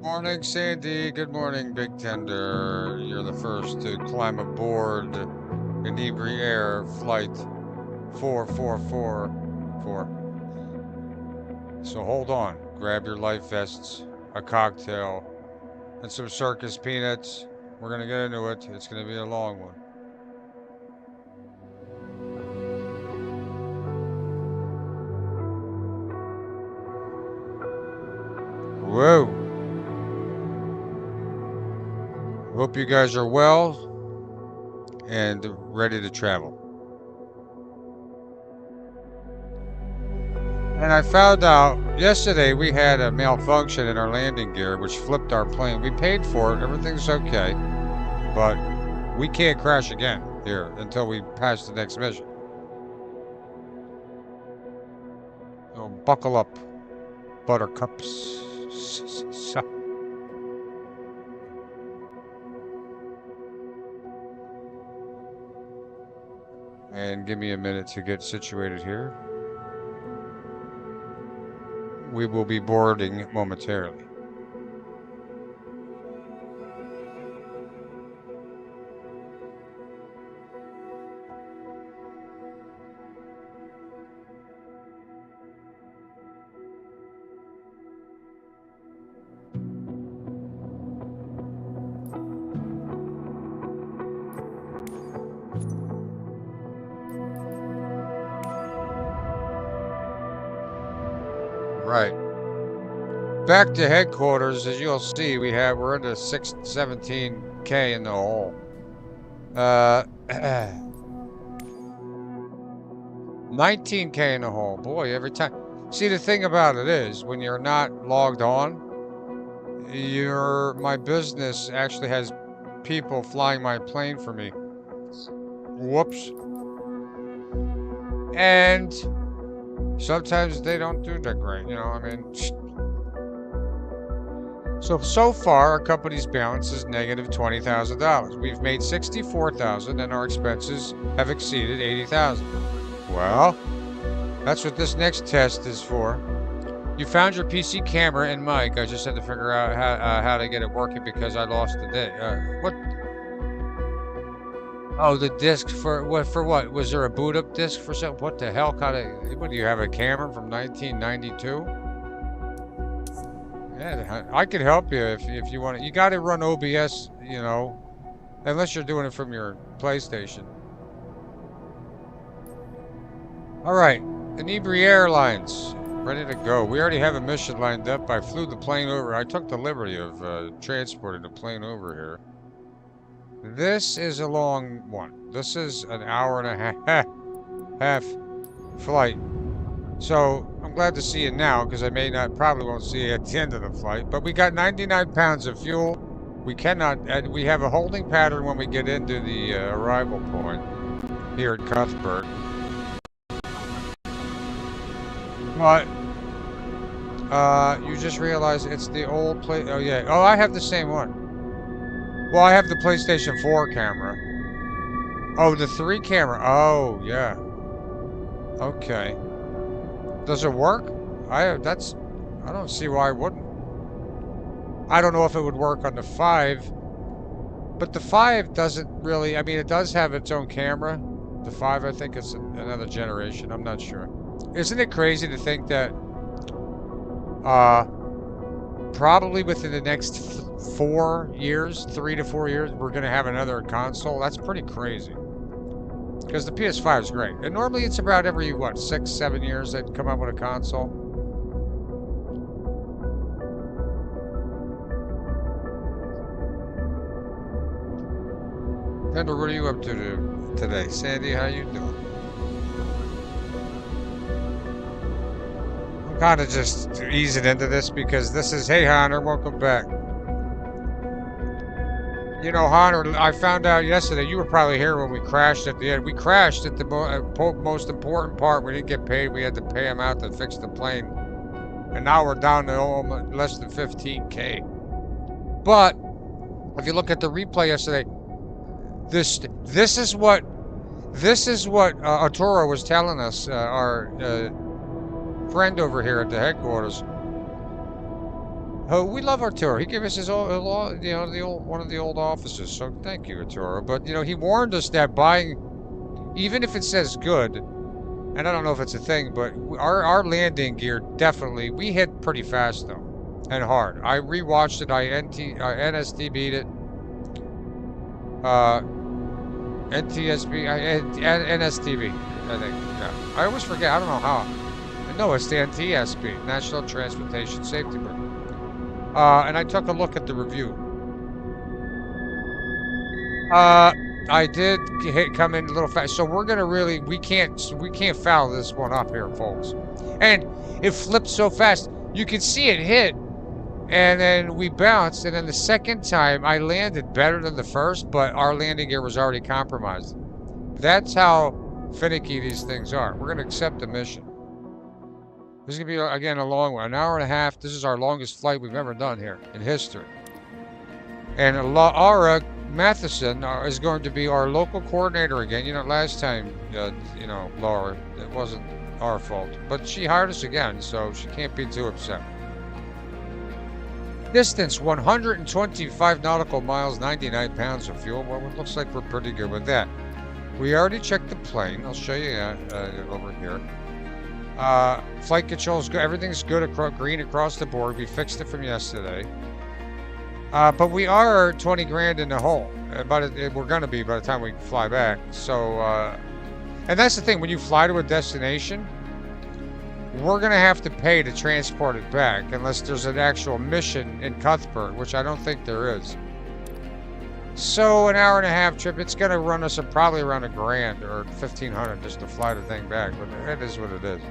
Morning, Sandy. Good morning, Big Tender. You're the first to climb aboard Inebri Air Flight 4444. So hold on. Grab your life vests, a cocktail, and some circus peanuts. We're going to get into it. It's going to be a long one. Whoa. Hope you guys are well and ready to travel. And I found out yesterday we had a malfunction in our landing gear, which flipped our plane. We paid for it, everything's okay, but we can't crash again here until we pass the next mission. So buckle up, buttercups. And give me a minute to get situated here. We will be boarding momentarily. Right. Back to headquarters, as you'll see, we're into 617K in the hole. 19K in the hole. Boy, every time. See, the thing about it is, when you're not logged on, my business actually has people flying my plane for me. Whoops. And sometimes they don't do that great, I mean. So far, our company's balance is negative $20,000. We've made $64,000 and our expenses have exceeded $80,000. Well, that's what this next test is for. You found your PC camera and mic. I just had to figure out how to get it working because I lost the day. What? Oh, the disc for what? For what? Was there a boot up disc for something? What the hell kind of? What do you have, a camera from 1992? Yeah, I could help you if you want to. You got to run OBS, unless you're doing it from your PlayStation. All right, Inebri Airlines, ready to go. We already have a mission lined up. I flew the plane over. I took the liberty of transporting the plane over here. This is a long one. This is an hour and a half flight. So I'm glad to see you now because probably won't see you at the end of the flight. But we got 99 pounds of fuel. We have a holding pattern when we get into the arrival point here at Cuthbert. But you just realize it's the old play. Oh yeah. Oh, I have the same one. Well, I have the PlayStation 4 camera. Oh, the 3 camera. Oh yeah. Okay. Does it work? I don't see why it wouldn't. I don't know if it would work on the 5, but the 5 doesn't really, I mean, it does have its own camera. The 5, I think it's another generation. I'm not sure. Isn't it crazy to think that probably within the next 4 years, 3 to 4 years, we're going to have another console? That's pretty crazy. Because the PS5 is great. And normally it's about every, 6, 7 years they'd come out with a console. Tender, what are you up to today? Sandy, how you doing? I'm kind of just easing into this because this is, hey, Hunter, welcome back. Hunter, I found out yesterday, you were probably here when we crashed at the end. We crashed at the most important part. We didn't get paid. We had to pay him out to fix the plane. And now we're down to almost less than 15K. But if you look at the replay yesterday, this is what Arturo was telling us, our friend over here at the headquarters. Oh, we love Arturo. He gave us his old, you know, one of the old offices. So thank you, Arturo. But you know, he warned us that buying, even if it says good, and I don't know if it's a thing, but our landing gear definitely we hit pretty fast though, and hard. I rewatched it. I NSDB'd it. NTSB, NSTB, I think. Yeah. I always forget. I don't know how. No, it's the NTSB, National Transportation Safety Board. And I took a look at the review. I did come in a little fast, so we're gonna really we can't foul this one up here, folks. And it flipped so fast, you can see it hit, and then we bounced, and then the second time I landed better than the first, but our landing gear was already compromised. That's how finicky these things are. We're gonna accept the mission. This is gonna be again a long one, an hour and a half. This is our longest flight we've ever done here in history. And Laura Matheson is going to be our local coordinator again. You know, last time, you know, Laura, it wasn't our fault, but she hired us again, so she can't be too upset. Distance 125 nautical miles, 99 pounds of fuel. Well, it looks like we're pretty good with that. We already checked the plane. I'll show you over here. Flight controls good. Everything's good. Green across the board. We fixed it from yesterday. But we are 20 grand in the hole. We're going to be by the time we fly back. So, and that's the thing. When you fly to a destination, we're going to have to pay to transport it back unless there's an actual mission in Cuthbert, which I don't think there is. So an hour and a half trip, it's going to run us probably around $1,000 or $1,500 just to fly the thing back. But it is what it is.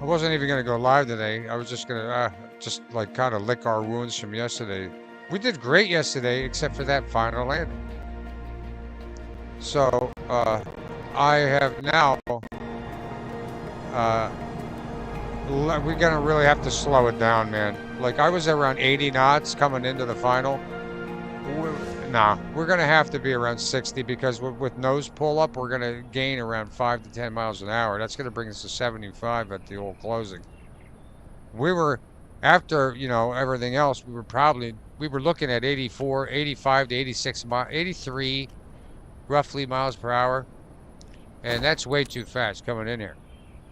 I wasn't even going to go live today. I was just going to just like kind of lick our wounds from yesterday. We did great yesterday, except for that final landing. So I have now. We're gonna really have to slow it down, man. Like I was around 80 knots coming into the final. We're gonna have to be around 60 because with nose pull up, we're gonna gain around 5 to 10 miles an hour. That's gonna bring us to 75 at the old closing. We were, after, you know, everything else, we were looking at 84, 85 to 86, 83 roughly miles per hour. And that's way too fast coming in here.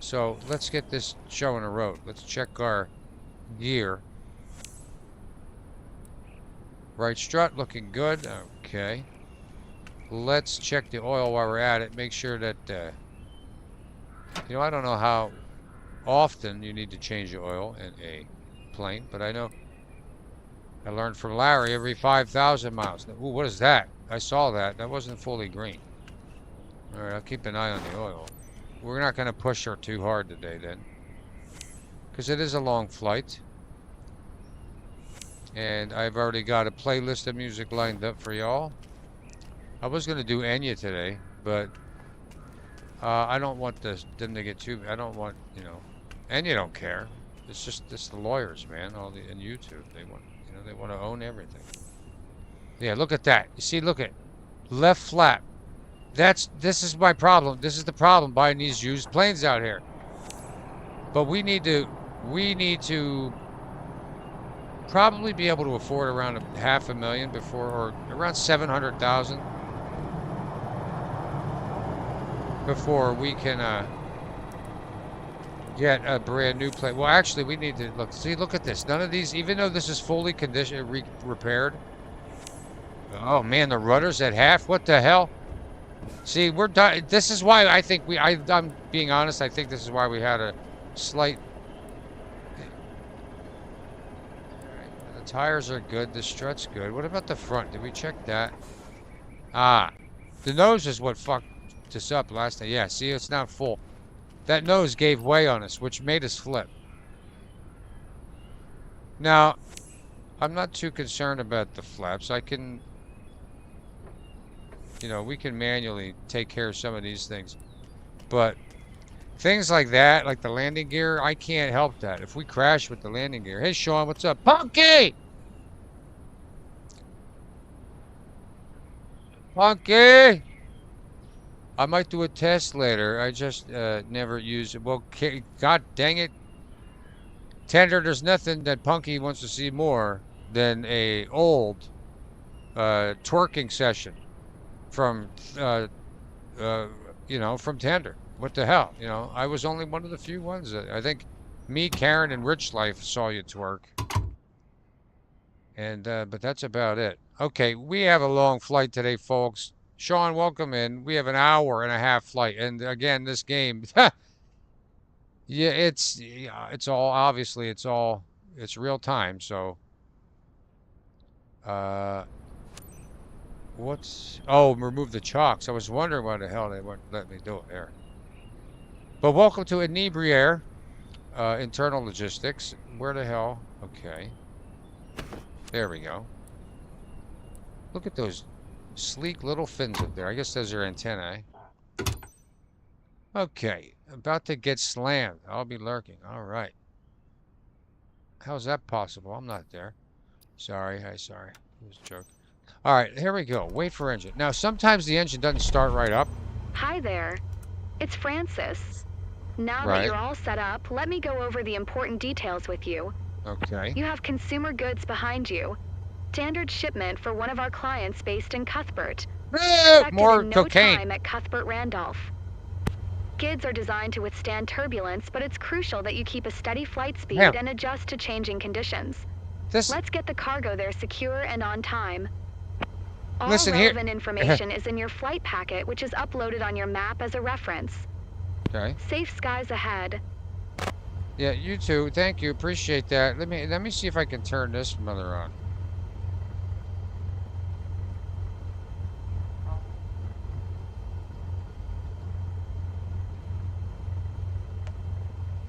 So let's get this show on the road. Let's check our gear. Right strut looking good. Okay. Let's check the oil while we're at it. Make sure that, you know, I don't know how often you need to change the oil in a plane, but I know I learned from Larry every 5,000 miles. Ooh, what is that? I saw that. That wasn't fully green. All right, I'll keep an eye on the oil. We're not going to push her too hard today then, because it is a long flight. And I've already got a playlist of music lined up for y'all. I was going to do Enya today, but I don't want them to get too. I don't want, you know, Enya don't care. It's just the lawyers, man. And YouTube, they want, you know, they want to own everything. Yeah, look at that. You see, look at left flap. This is my problem. This is the problem buying these used planes out here. But we need to probably be able to afford around $500,000 before, or around 700,000 before we can get a brand new plane. Well, actually, we need to look at this. None of these, even though this is fully repaired. Oh man, the rudder's at half. What the hell? See, we're done. This is why I think I'm being honest. I think this is why we had a slight. All right, the tires are good. The strut's good. What about the front? Did we check that? The nose is what fucked us up last night. Yeah, see, it's not full. That nose gave way on us, which made us flip. Now, I'm not too concerned about the flaps. I can. You know, we can manually take care of some of these things. But things like that, like the landing gear, I can't help that. If we crash with the landing gear. Hey, Sean, what's up? Punky! Punky! I might do a test later. I just never use it. Well, God dang it. Tender, there's nothing that Punky wants to see more than a old twerking session from you know, from Tender. What the hell? You know, I was only one of the few ones that I think me, Karen, and Rich Life saw you twerk. And but that's about it. Okay, we have a long flight today, folks. Sean, welcome in. We have an hour and a half flight, and again, this game, yeah, it's all obviously it's real time. So, uh, remove the chocks. I was wondering why the hell they wouldn't let me do it there. But welcome to Inebriaire, internal logistics. Where the hell? Okay, there we go. Look at those sleek little fins up there. I guess those are antennae. Okay, about to get slammed. I'll be lurking. All right. How's that possible? I'm not there. Sorry. Hi, sorry. It was a joke. All right, here we go. Wait for engine. Now, sometimes the engine doesn't start right up. Hi there. It's Francis. Now that you're all set up, let me go over the important details with you. Okay. You have consumer goods behind you. Standard shipment for one of our clients based in Cuthbert. More in cocaine. No time at Cuthbert Randolph. Skids are designed to withstand turbulence, but it's crucial that you keep a steady flight speed and adjust to changing conditions. Let's get the cargo there secure and on time. All relevant information is in your flight packet, which is uploaded on your map as a reference. Okay. Safe skies ahead. Yeah, you too. Thank you. Appreciate that. Let me see if I can turn this mother on.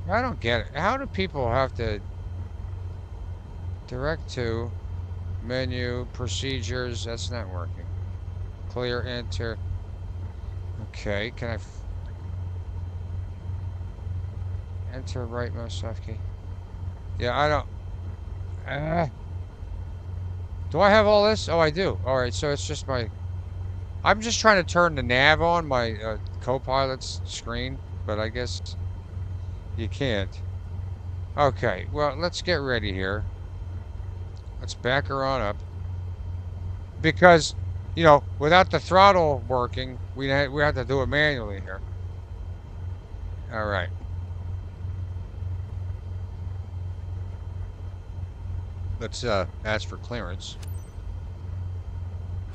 I don't get it. How do people have to direct to menu procedures? That's not working. Clear enter. Okay, can I enter rightmost soft key? Yeah, I don't. Do I have all this? Oh, I do. All right, so it's just my. I'm just trying to turn the nav on my co-pilot's screen, but I guess you can't. Okay, well, let's get ready here. Let's back her on up. Because, you know, without the throttle working, we have to do it manually here. All right. Let's ask for clearance.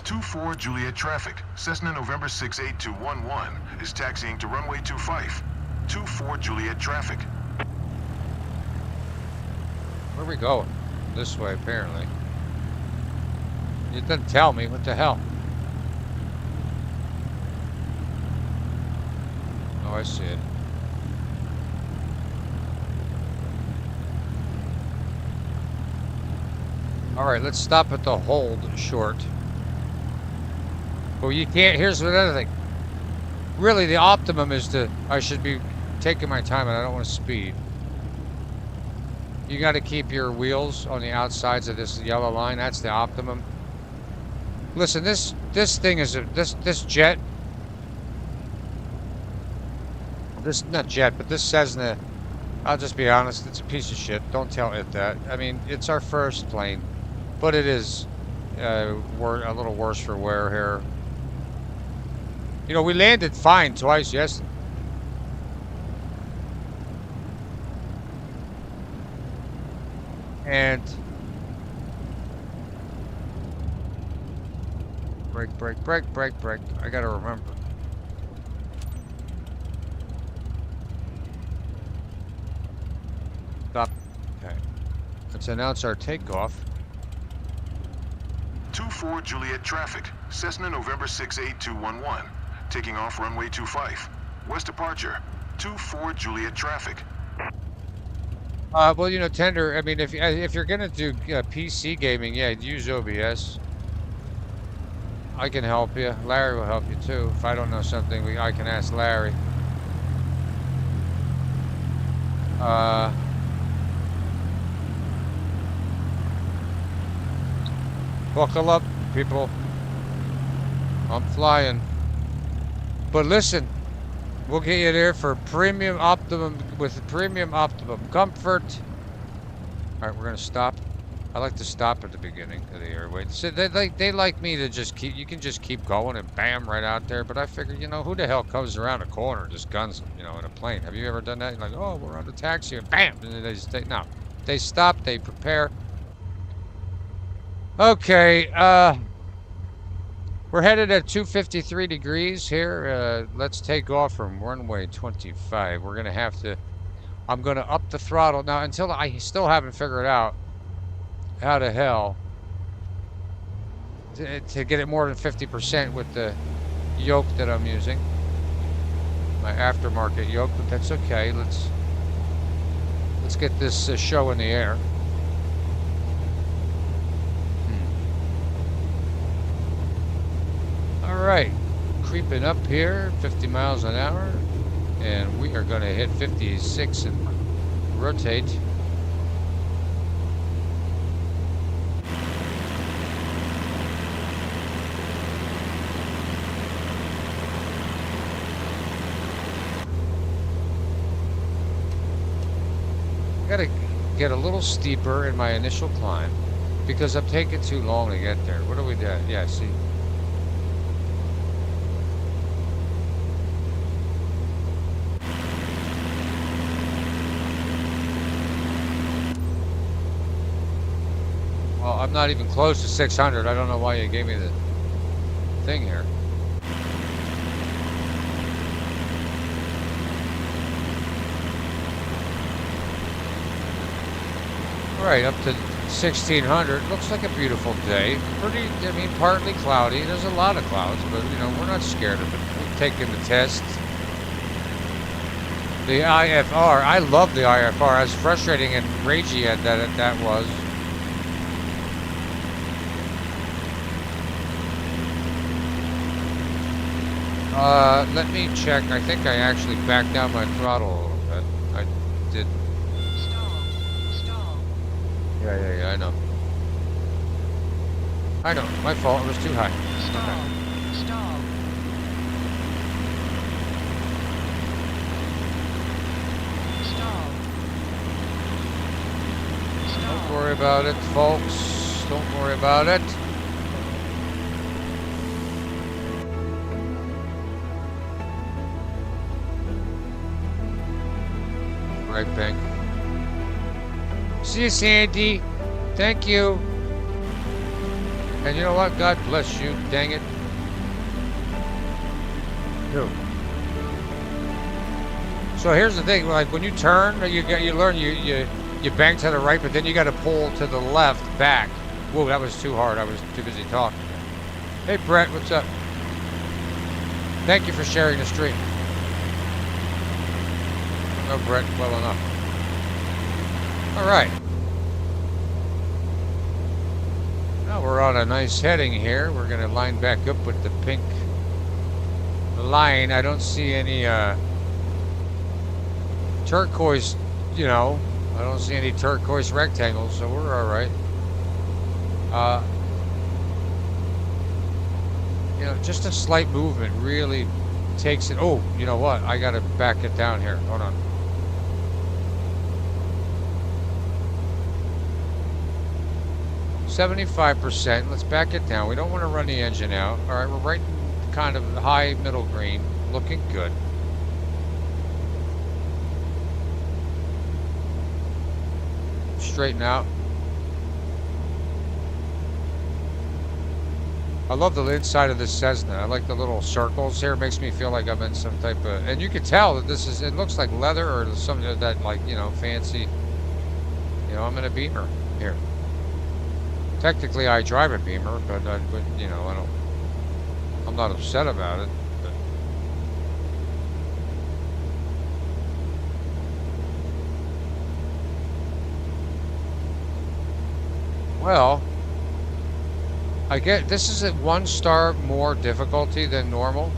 24 Juliet traffic. Cessna November 68211 is taxiing to runway 25. 24 Juliet traffic. Where are we going? This way, apparently. It doesn't tell me. What the hell? Oh, I see it. All right, let's stop at the hold short. Well, you can't. Here's another thing. Really, the optimum is I should be taking my time, and I don't want to speed. You got to keep your wheels on the outsides of this yellow line. That's the optimum. Listen, this thing is this jet. This not jet, but this Cessna. I'll just be honest. It's a piece of shit. Don't tell it that. I mean, it's our first plane, but it is a little worse for wear here. You know, we landed fine twice yesterday. And brake, brake, brake, brake, brake. I gotta remember. Stop. Okay. Let's announce our takeoff. 24 Juliet traffic. Cessna November 68211. Taking off runway 25. West departure. 24 Juliet traffic. Well, you know, Tender, I mean, if you're gonna do PC gaming, yeah, use OBS. I can help you. Larry will help you too. If I don't know something, I can ask Larry. Buckle up, people. I'm flying. But listen, we'll get you there for premium optimum, with premium optimum comfort Alright, we're gonna stop. I like to stop at the beginning of the airway. So they like me to just keep, you can just keep going and bam, right out there. But I figured, you know, who the hell comes around a corner and just guns them, you know, in a plane? Have you ever done that? You're like, oh, we're on the taxi and bam, and then they just take, no. They stop, they prepare. Okay, we're headed at 253 degrees here. Let's take off from runway 25. We're gonna have to, I'm gonna up the throttle. Now, until I still haven't figured out how the hell to get it more than 50% with the yoke that I'm using. My aftermarket yoke, but that's okay. Let's get this show in the air. All right, creeping up here, 50 miles an hour, and we are going to hit 56 and rotate. Got to get a little steeper in my initial climb because I'm taking too long to get there. What do we do? Yeah, see. Well, I'm not even close to 600. I don't know why you gave me the thing here. All right, up to 1600. Looks like a beautiful day. Pretty, I mean, partly cloudy. There's a lot of clouds, but, you know, we're not scared of it. We've taken the test. The IFR, I love the IFR. As frustrating and ragey as that was. Let me check. I think I actually backed down my throttle a little bit. I did. Stall. Yeah, I know. I know. My fault. It was too high. Stall. Don't worry about it, folks. Don't worry about it. Right bank. See you, Sandy. Thank you. And you know what? God bless you. Dang it. Dude. So here's the thing. Like when you turn, you learn you bank to the right, but then you got to pull to the left back. Whoa, that was too hard. I was too busy talking. Hey, Brett, what's up? Thank you for sharing the stream. I know Brett well enough. All right. Now we're on a nice heading here. We're going to line back up with the pink line. I don't see any turquoise, you know. I don't see any turquoise rectangles, so we're all right. You know, just a slight movement really takes it. Oh, you know what? I got to back it down here. Hold on. %. Let's back it down. We don't want to run the engine out. All right, we're right in kind of the high middle green. Looking good. Straighten out. I love the inside of this Cessna. I like the little circles here. It makes me feel like I'm in some type of, and you can tell that this is, it looks like leather or something of that, like, you know, fancy, you know, I'm in a Beamer here. Technically I drive a Beamer, but you know, I'm not upset about it. But. Well, I get this is at 1 star more difficulty than normal.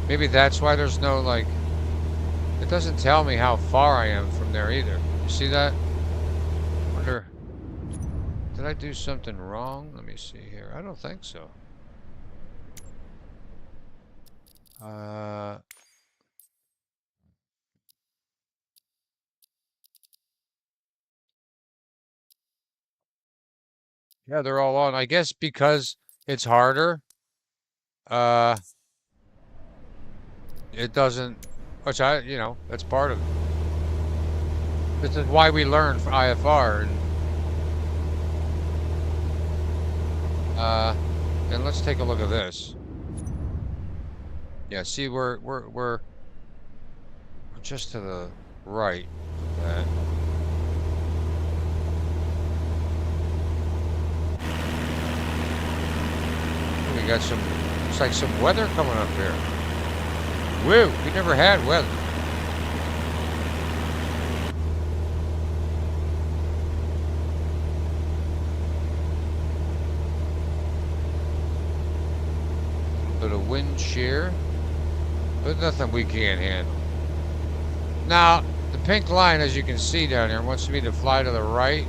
Maybe that's why there's no, like, it doesn't tell me how far I am from there either. You see that? Wonder, did I do something wrong? Let me see here. I don't think so. Yeah, they're all on. I guess because it's harder. It doesn't, which that's part of it. This is why we learn for IFR. And let's take a look at this. Yeah, see, we're just to the right of that. We got some, it's like some weather coming up here. Woo, we never had weather. A little bit of wind shear, but nothing we can't handle. Now, the pink line, as you can see down here, wants me to fly to the right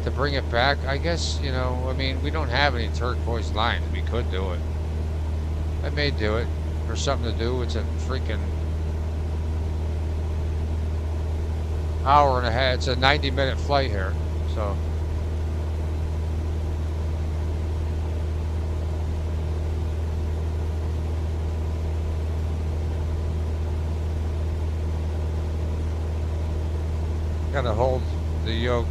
to bring it back. I guess, I mean, we don't have any turquoise lines. We could do it. I may do it. For something to do. It's a freaking hour and a half. It's a 90-minute flight here, so. Gotta hold the yoke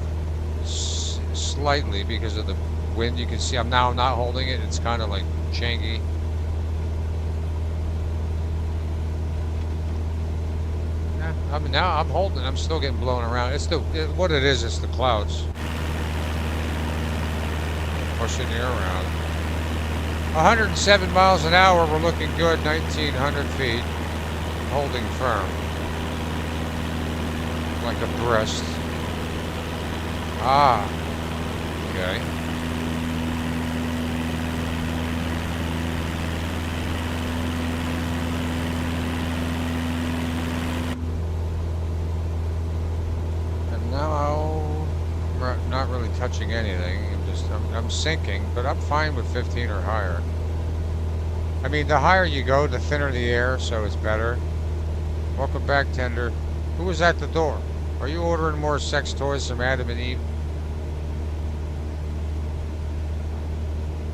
slightly because of the wind. You can see I'm now not holding it. It's kind of like janky. Now I'm holding it. I'm still getting blown around. It's what it is. It's the clouds pushing the air around. 107 miles an hour. We're looking good. 1,900 feet. Holding firm. Like a breast. Ah. Okay. Now I'm not really touching anything. I'm sinking, but I'm fine with 15 or higher. I mean, the higher you go, the thinner the air, so it's better. Welcome back, Tender. Who was at the door? Are you ordering more sex toys from Adam and Eve?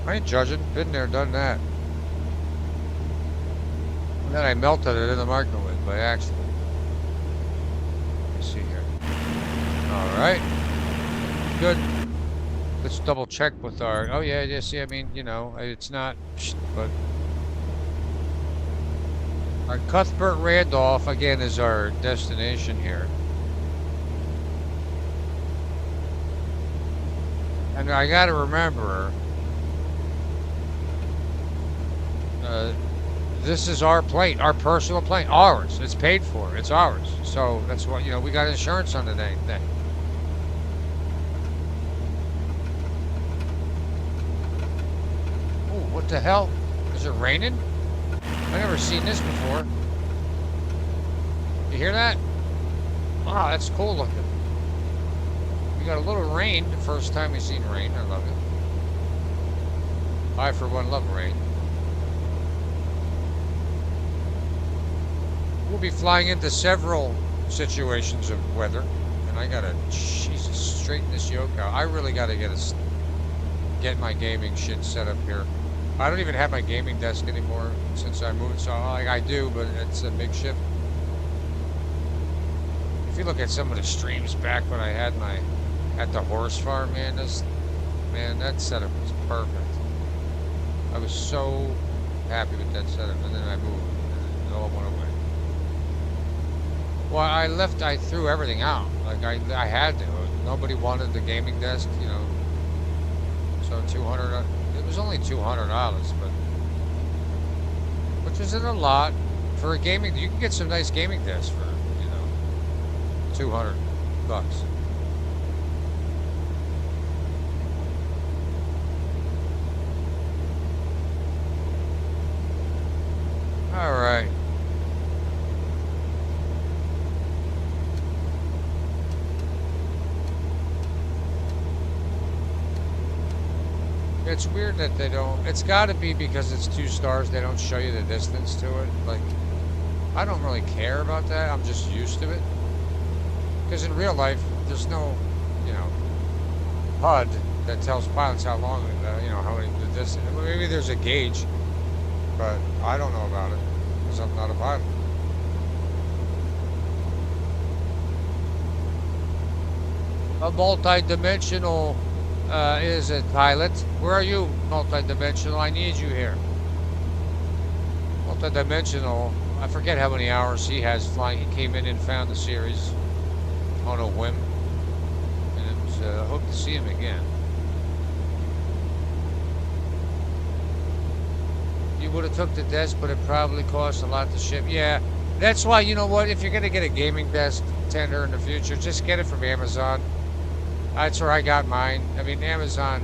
I ain't judging. Been there, done that. And then I melted it in the microwave by accident. Let me see here. Alright. Good. Let's double check with our... Oh, yeah, see, I mean, it's not... But... Our Cuthbert Randolph, again, is our destination here. And I gotta remember... this is our plane, our personal plane, ours. It's paid for, it's ours. So, that's what, we got insurance on the thing. What the hell? Is it raining? I've never seen this before. You hear that? Wow, that's cool looking. We got a little rain. The first time we've seen rain. I love it. I, for one, love rain. We'll be flying into several situations of weather. And I gotta, Jesus, straighten this yoke out. I really gotta get my gaming shit set up here. I don't even have my gaming desk anymore since I moved, so I do, but it's a makeshift. If you look at some of the streams back when I had at the horse farm, man, that setup was perfect. I was so happy with that setup, and then I moved, and it all went away. Well, I threw everything out. Like, I had to. Nobody wanted the gaming desk, So 200, it was only $200, but which isn't a lot for a gaming. You can get some nice gaming desks for $200. All right. It's weird that they don't... It's got to be because it's 2 stars. They don't show you the distance to it. Like, I don't really care about that. I'm just used to it. Because in real life, there's no, HUD that tells pilots how long, you know, how many distance. Maybe there's a gauge, but I don't know about it because I'm not a pilot. A multi-dimensional is a pilot. Where are you, multi-dimensional? I need you here. Multi-dimensional. I forget how many hours he has flying. He came in and found the series on a whim, and it was. I hope to see him again. You would have took the desk, but it probably cost a lot to ship. Yeah, that's why, you know what? If you're gonna get a gaming desk tender in the future, just get it from Amazon. That's where I got mine. I mean, Amazon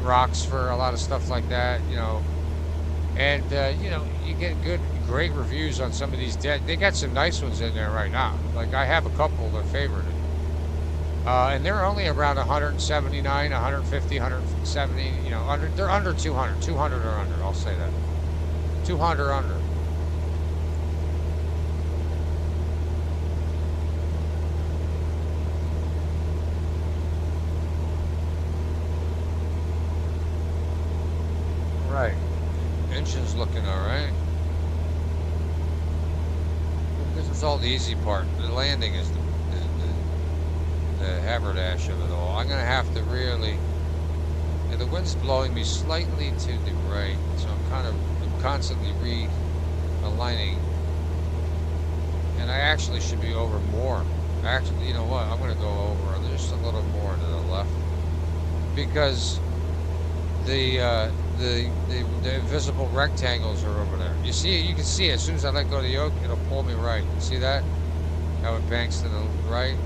rocks for a lot of stuff like that, you know. And you know, you get great reviews on some of these. They got some nice ones in there right now. Like I have a couple that favorited. And they're only around 179, 150, 170. You know, they're under 200. 200 or under. I'll say that. 200 or under. Right. Engine's looking all right. This is all the easy part. The landing is the haberdash of it all. I'm gonna have to really. Yeah, the wind's blowing me slightly to the right, so I'm constantly realigning. And I actually should be over more. Actually, you know what? I'm gonna go over just a little more to the left because the invisible rectangles are over there. You see it, you can see it. As soon as I let go of the yoke, it'll pull me right. You see that? How it banks to the right?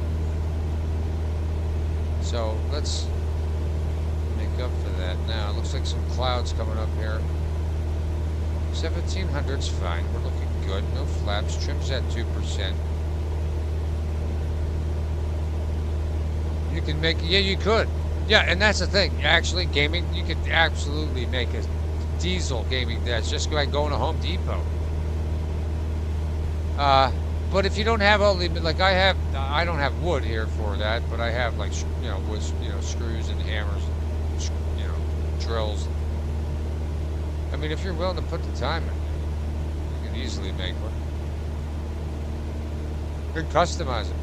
So let's make up for that now. It looks like some clouds coming up here. 1700's fine. We're looking good. No flaps. Trim's at 2%. You can make, yeah, you could. Yeah, and that's the thing. Actually, gaming, you could absolutely make a diesel gaming desk just by going to Home Depot. But if you don't have all the, like I don't have wood here for that, but I have like, you know, wood, you know, screws and hammers, you know, drills. I mean, if you're willing to put the time in, you can easily make one. You can customize it.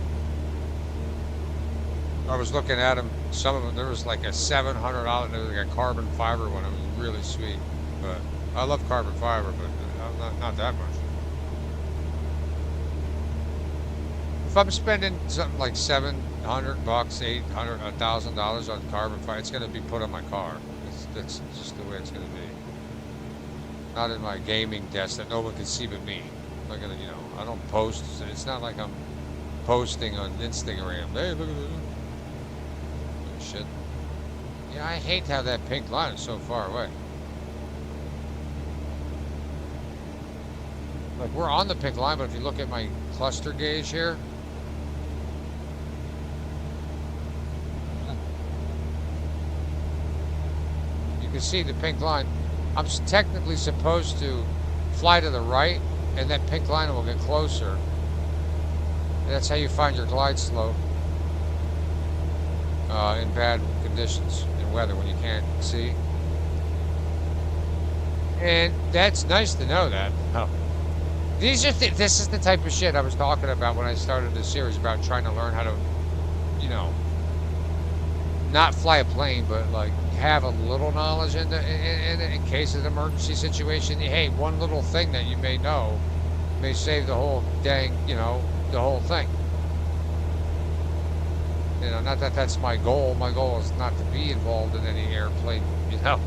I was looking at them. Some of them, there was like a $700. There was like a carbon fiber one. It was really sweet. But I love carbon fiber, but not that much. If I'm spending something like $700, $800, $1,000 on carbon fiber, it's going to be put on my car. That's just the way it's going to be. Not in my gaming desk that no one can see but me. I'm not gonna, you know, I don't post. It's not like I'm posting on Instagram. Hey, look at this. Shit. Yeah, I hate how that pink line is so far away. Like, we're on the pink line, but if you look at my cluster gauge here, you can see the pink line. I'm technically supposed to fly to the right, and that pink line will get closer. And that's how you find your glide slope in bad conditions, in weather, when you can't see. And that's nice to know that. Oh. This is the type of shit I was talking about when I started this series, about trying to learn how to, you know, not fly a plane, but like have a little knowledge in case of an emergency situation. Hey, one little thing that you may know may save the whole dang, you know, the whole thing. You know, not that that's my goal. My goal is not to be involved in any airplane, you know,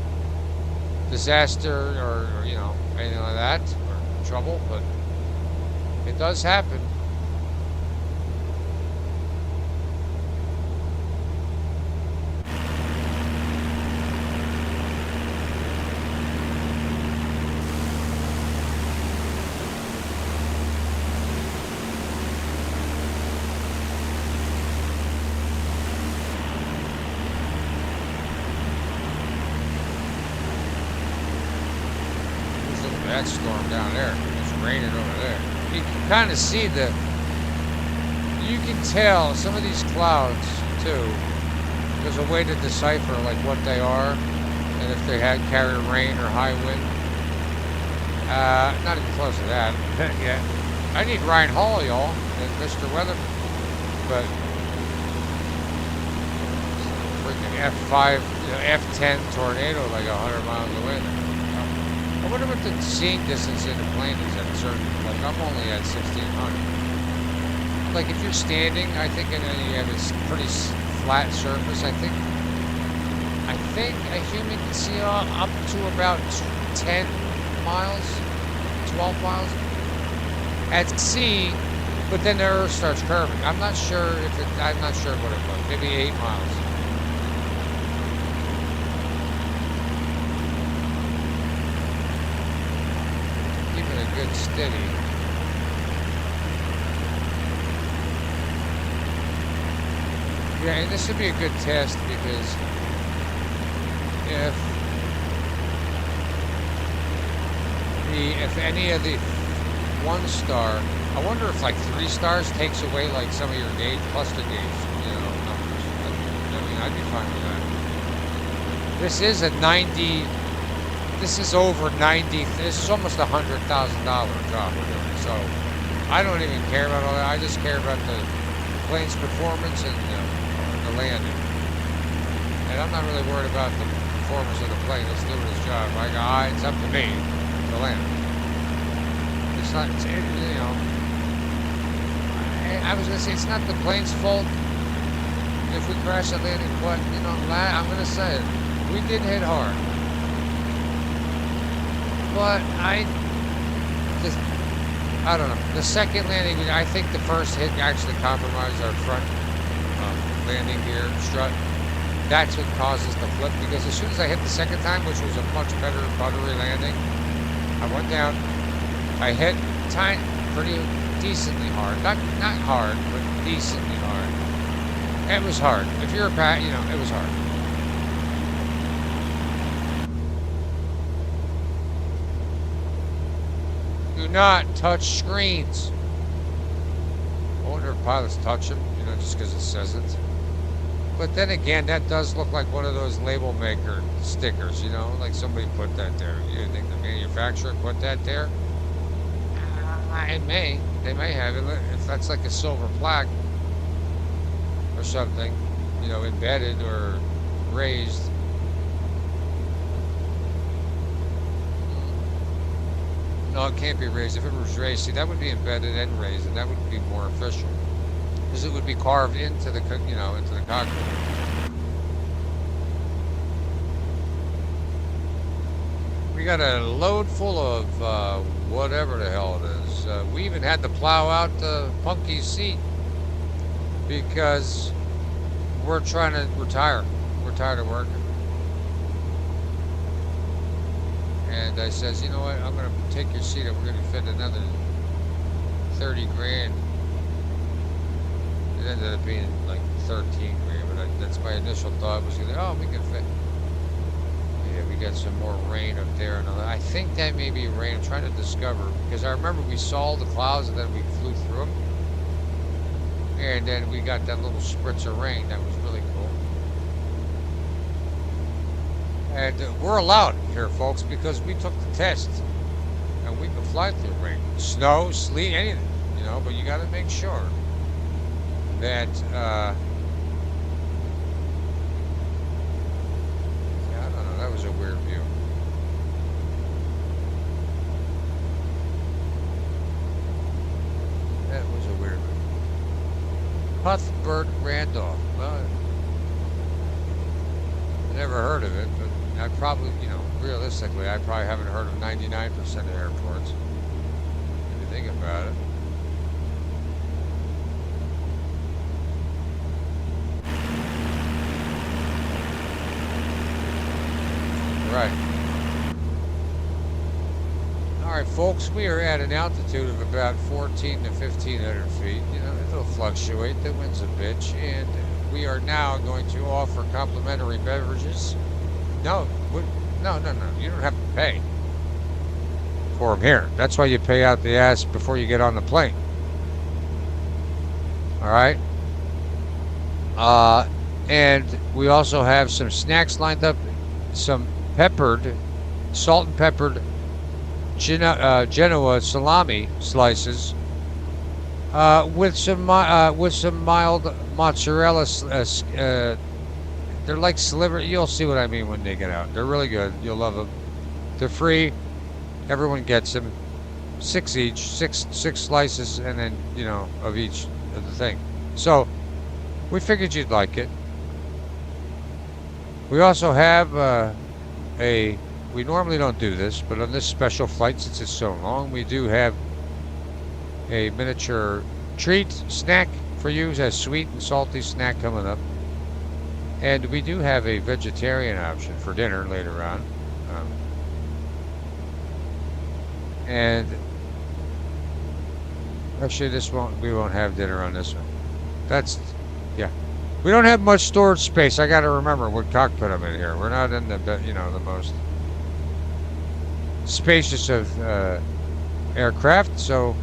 disaster or you know, anything like that, or trouble, but it does happen. That storm down there, it's raining over there. You can kind of see you can tell some of these clouds too. there's a way to decipher like what they are, and if they had carry rain or high wind. Not even close to that. Yeah, I need Ryan Hall, y'all, and Mr. Weather, but freaking F5, F10 tornado like 100 miles away. I wonder what the seeing distance in the plane is at a certain, like I'm only at 1600. Like if you're standing, I think, and then you have this pretty flat surface, I think a human can see up to about 10 miles, 12 miles at sea, but then the Earth starts curving. I'm not sure I'm not sure what it was, maybe 8 miles. Keeping it good steady. Yeah, and this would be a good test because if any of the 1 star, I wonder if like 3 stars takes away like some of your gauge, cluster gauge, numbers. I mean, I'd be fine with that. This is a 90. This is over 90. This is almost $100,000 job we're doing. So I don't even care about all that. I just care about the plane's performance and the landing. And I'm not really worried about the performance of the plane. It's doing its job. It's up to me to land. It's not, I was going to say, it's not the plane's fault if we crash the landing, but, I'm going to say it. We did hit hard. But I don't know. The second landing, I think the first hit actually compromised our front landing gear strut. That's what causes the flip, because as soon as I hit the second time, which was a much better buttery landing, I went down. I hit pretty decently hard. Not hard, but decently hard. It was hard. If you're a pat, it was hard. Do not touch screens. I wonder if pilots touch them, just because it says it. But then again, that does look like one of those label maker stickers, like somebody put that there. You think the manufacturer put that there? They may have it. If that's like a silver plaque or something, embedded or raised. No, it can't be raised. If it was raised, see, that would be embedded and raised, and that would be more official. Because it would be carved into the, into the cockpit. We got a load full of whatever the hell it is. We even had to plow out the Punky's seat because we're trying to retire. We're tired of working. And I says, you know what? I'm going to take your seat and we're going to fit another 30 grand. It ended up being like 13 grand, but that's my initial thought was, we can fit. Yeah, we got some more rain up there. And I think that may be rain. I'm trying to discover, because I remember we saw the clouds and then we flew through them. And then we got that little spritz of rain. That was really cool. And we're allowed here, folks, because we took the test. And we can fly through rain. Snow, sleet, anything, but you got to make sure that, yeah, I don't know, that was a weird view. That was a weird view. Cuthbert Randolph. Well, I never heard of it, but I probably, realistically, I probably haven't heard of 99% of airports. If you think about it. Right. Alright, folks, we are at an altitude of about 14 to 1,500 feet. It'll fluctuate. The wind's a bitch. And we are now going to offer complimentary beverages. No. You don't have to pay for them here. That's why you pay out the ass before you get on the plane. Alright? And we also have some snacks lined up, some peppered, salt and peppered Genoa salami slices, with some mild mozzarella. They're like sliver. You'll see what I mean when they get out. They're really good. You'll love them. They're free. Everyone gets them. 6 each, six slices, and then of each of the thing. So we figured you'd like it. We also have we normally don't do this, but on this special flight, since it's so long, we do have a miniature treat snack for you, a sweet and salty snack coming up. And we do have a vegetarian option for dinner later on. And actually we won't have dinner on this one. Yeah. We don't have much storage space. I got to remember what cockpit I'm in here. We're not in the, the most spacious of aircraft, so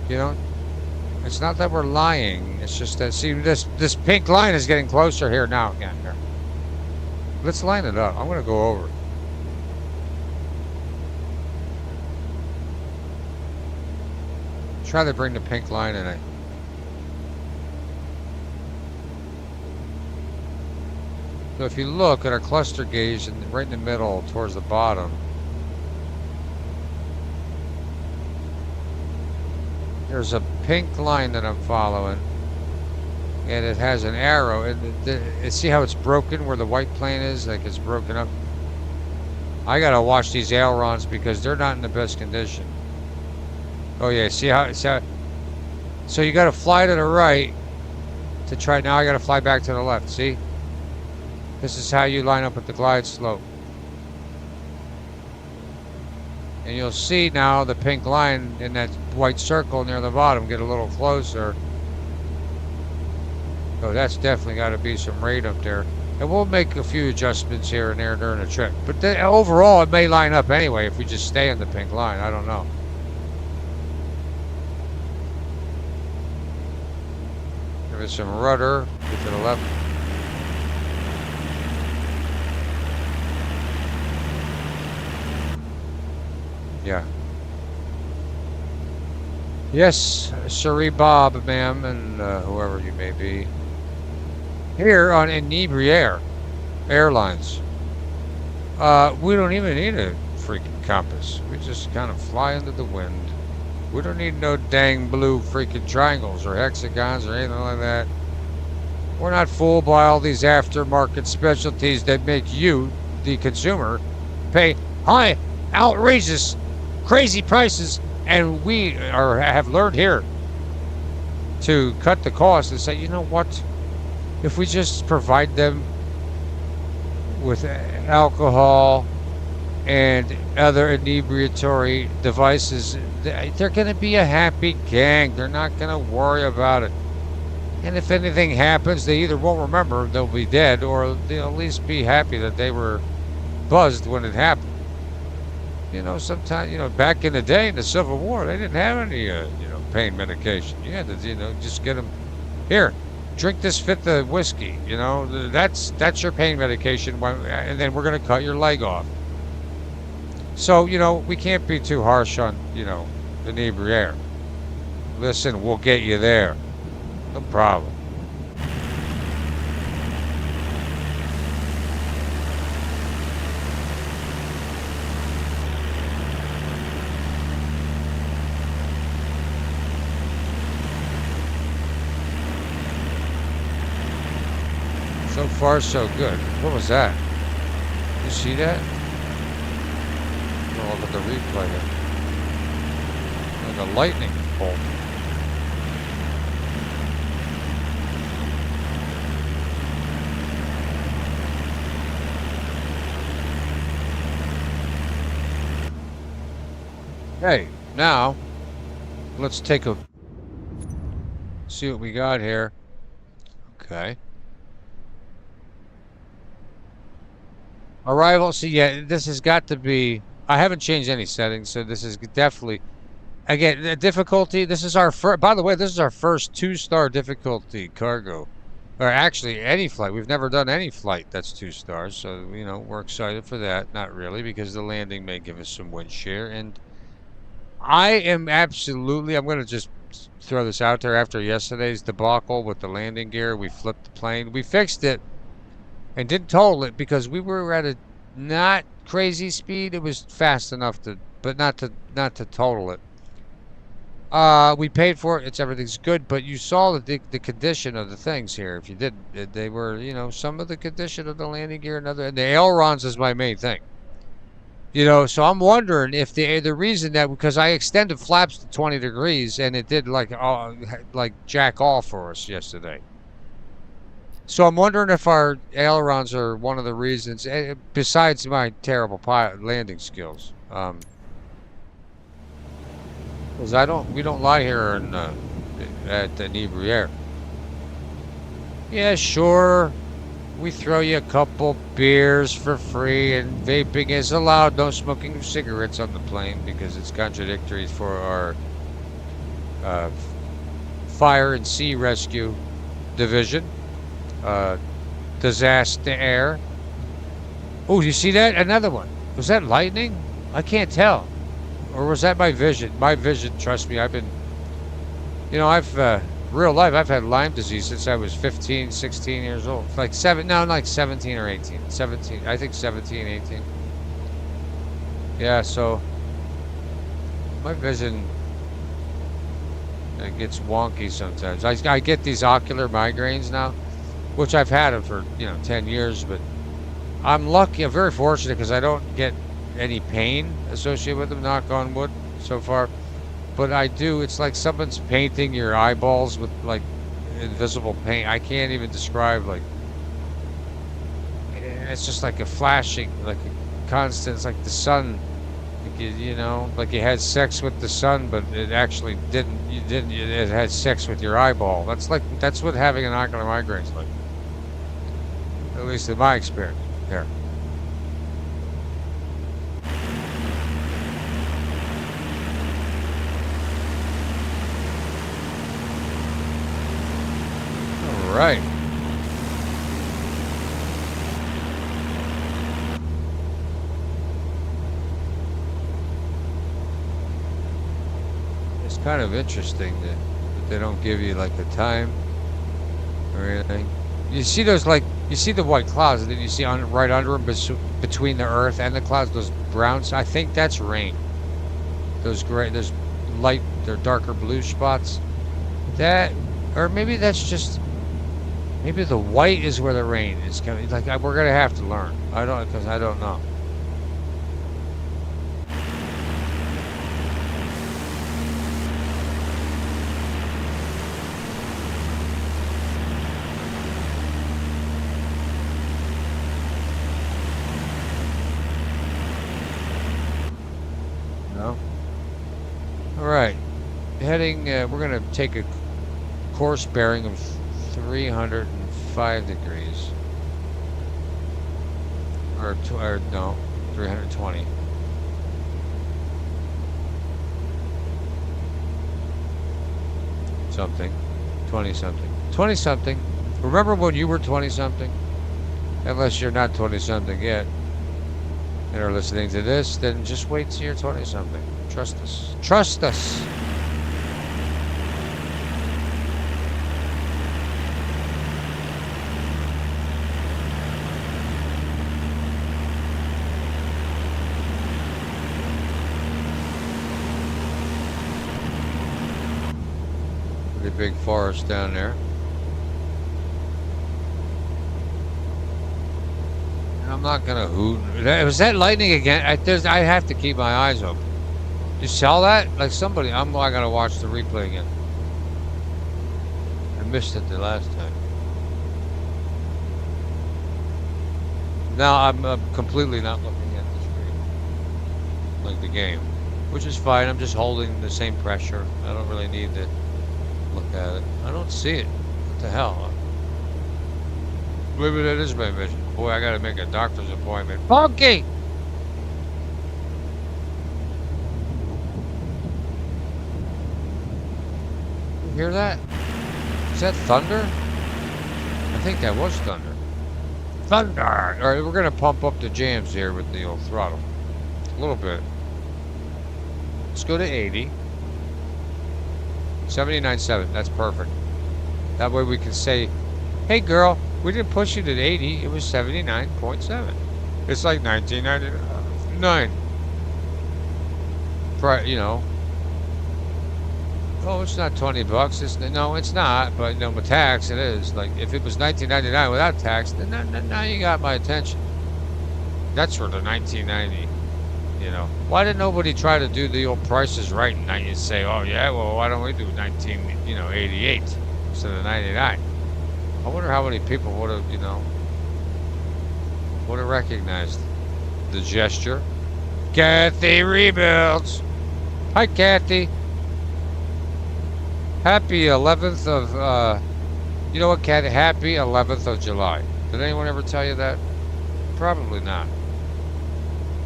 it's not that we're lying. It's just that, see, this pink line is getting closer here now. Again, here. Let's line it up. I'm going to go over. Try to bring the pink line in. So if you look at our cluster gauge, and right in the middle towards the bottom, there's a pink line that I'm following, and it has an arrow. And see how it's broken where the white plane is? Like it's broken up. I gotta watch these ailerons because they're not in the best condition. Oh yeah, see how? So you gotta fly to the right to try. Now I gotta fly back to the left. See? This is how you line up with the glide slope. And you'll see now the pink line in that white circle near the bottom get a little closer. So that's definitely got to be some rate up there. And we'll make a few adjustments here and there during the trip. But overall, it may line up anyway if we just stay on the pink line. I don't know. Give it some rudder. Get to the left. Yeah. Yes, Sirree Bob, ma'am, and whoever you may be. Here on Inebriair Airlines, we don't even need a freaking compass. We just kind of fly into the wind. We don't need no dang blue freaking triangles or hexagons or anything like that. We're not fooled by all these aftermarket specialties that make you, the consumer, pay high, outrageous, crazy prices, and we have learned here to cut the cost and say, you know what, if we just provide them with alcohol and other inebriatory devices, they're going to be a happy gang. They're not going to worry about it. And if anything happens, they either won't remember, they'll be dead, or they'll at least be happy that they were buzzed when it happened. Sometimes, back in the day in the Civil War, they didn't have any, pain medication. You had to, just get them, here, drink this fifth of whiskey, that's your pain medication, and then we're going to cut your leg off. So, we can't be too harsh on, Inebriair. Listen, we'll get you there. No problem. So far, so good. What was that? You see that? Oh, look at the replay here. Like a lightning bolt. Okay, now let's take a see what we got here. Okay. Arrival, see, yeah, this has got to be, I haven't changed any settings, so this is definitely, again, the difficulty, this is our first, by the way, this is our first 2-star difficulty cargo. Or actually, any flight. We've never done any flight that's 2 stars, so, you know, we're excited for that. Not really, because the landing may give us some wind shear. And I am absolutely, I'm going to just throw this out there after yesterday's debacle with the landing gear. We flipped the plane. We fixed it and didn't total it because we were at a not crazy speed. It was fast enough to, but not to total it. We paid for it. Everything's good, but you saw the condition of the things here. If you didn't, they were, you know, some of the condition of the landing gear, and the ailerons is my main thing. You know, so I'm wondering if the reason that, because I extended flaps to 20 degrees and it did like jack off for us yesterday. So I'm wondering if our ailerons are one of the reasons, besides my terrible landing skills. Because we don't lie here at the Inebriere. Yeah, sure. We throw you a couple beers for free, and vaping is allowed. No smoking of cigarettes on the plane because it's contradictory for our fire and sea rescue division. Disaster air. Oh, you see that? Another one. Was that lightning? I can't tell. Or was that my vision? My vision, trust me, I've been, you know, real life, I've had Lyme disease since I was 15, 16 years old. Like 17 or 18. 17, I think 17, 18. Yeah, so my vision gets wonky sometimes. I get these ocular migraines now, which I've had them for, you know, 10 years, but I'm lucky, I'm very fortunate because I don't get any pain associated with them, knock on wood, so far. But I do, it's like someone's painting your eyeballs with like invisible paint. I can't even describe, like, it's just like a flashing, like a constant, it's like the sun, like you know, like you had sex with the sun, but it actually didn't, it had sex with your eyeball. That's what having an ocular migraine is like. At least in my experience, here. Right. It's kind of interesting that they don't give you like the time or anything. You see those, like, you see the white clouds, and then you see right under them, between the earth and the clouds, those browns. I think that's rain. Those gray, those light, they're darker blue spots. That, or maybe that's just. Maybe the white is where the rain is coming. Like, we're gonna have to learn. Because I don't know. No. All right. Heading. We're gonna take a course bearing of 305 degrees. Or no, 320. Something. 20-something. 20-something. Remember when you were 20-something? Unless you're not 20-something yet and are listening to this, then just wait till you're 20-something. Trust us. Trust us! Big forest down there. And I'm not gonna hoot. Was that lightning again? I have to keep my eyes open. You saw that? Like somebody, I gotta watch the replay again. I missed it the last time. Now I'm completely not looking at the screen, like the game, which is fine. I'm just holding the same pressure. I don't really need to look at it. I don't see it. What the hell? Maybe that is my vision. Boy, I gotta make a doctor's appointment. Funky! You hear that? Is that thunder? I think that was thunder. Thunder! Alright, we're gonna pump up the jams here with the old throttle. A little bit. Let's go to 80. 79.7, that's perfect. That way we can say, hey girl, we didn't push you to 80, it was 79.7. It's like 1999. You know. Oh, it's not 20 bucks. No, it's not. But, you know, with tax, it is. Like, if it was 1999 without tax, then now you got my attention. That's for the 1990. You know, why did nobody try to do the old prices right? And now you say, oh yeah, well, why don't we do 88 instead of 99? I wonder how many people would have, you know, would have recognized the gesture. Kathy Rebuilds. Hi, Kathy. Happy 11th of, you know what, Kathy? Happy 11th of July. Did anyone ever tell you that? Probably not.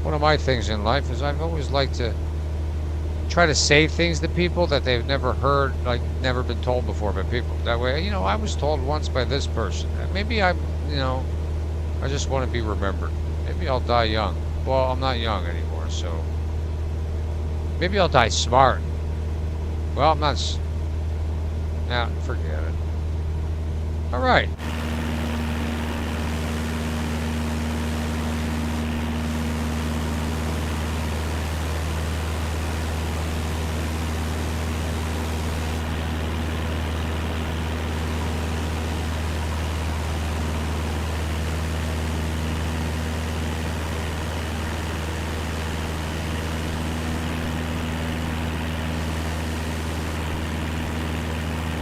One of my things in life is I've always liked to try to say things to people that they've never heard, like never been told before by people. That way, you know, I was told once by this person. Maybe I just want to be remembered. Maybe I'll die young. Well, I'm not young anymore, so maybe I'll die smart. Well, I'm not. Nah, forget it. All right.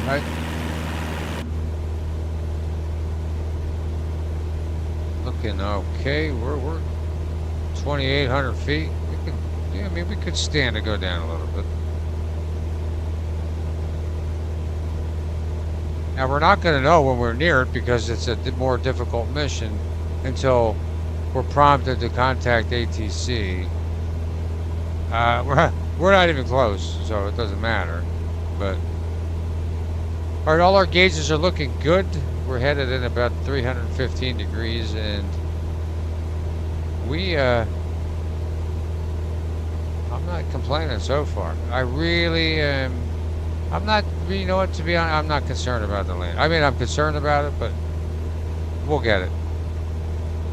Right. Looking okay. We're 2,800 feet. We could, yeah, I mean, we could stand to go down a little bit. Now we're not going to know when we're near it because it's a more difficult mission until we're prompted to contact ATC. We're not even close, so it doesn't matter. But all right, all our gauges are looking good. We're headed in about 315 degrees, and I'm not complaining so far. I really am. I'm not, you know what, to be honest, I'm not concerned about the land. I mean, I'm concerned about it, but we'll get it.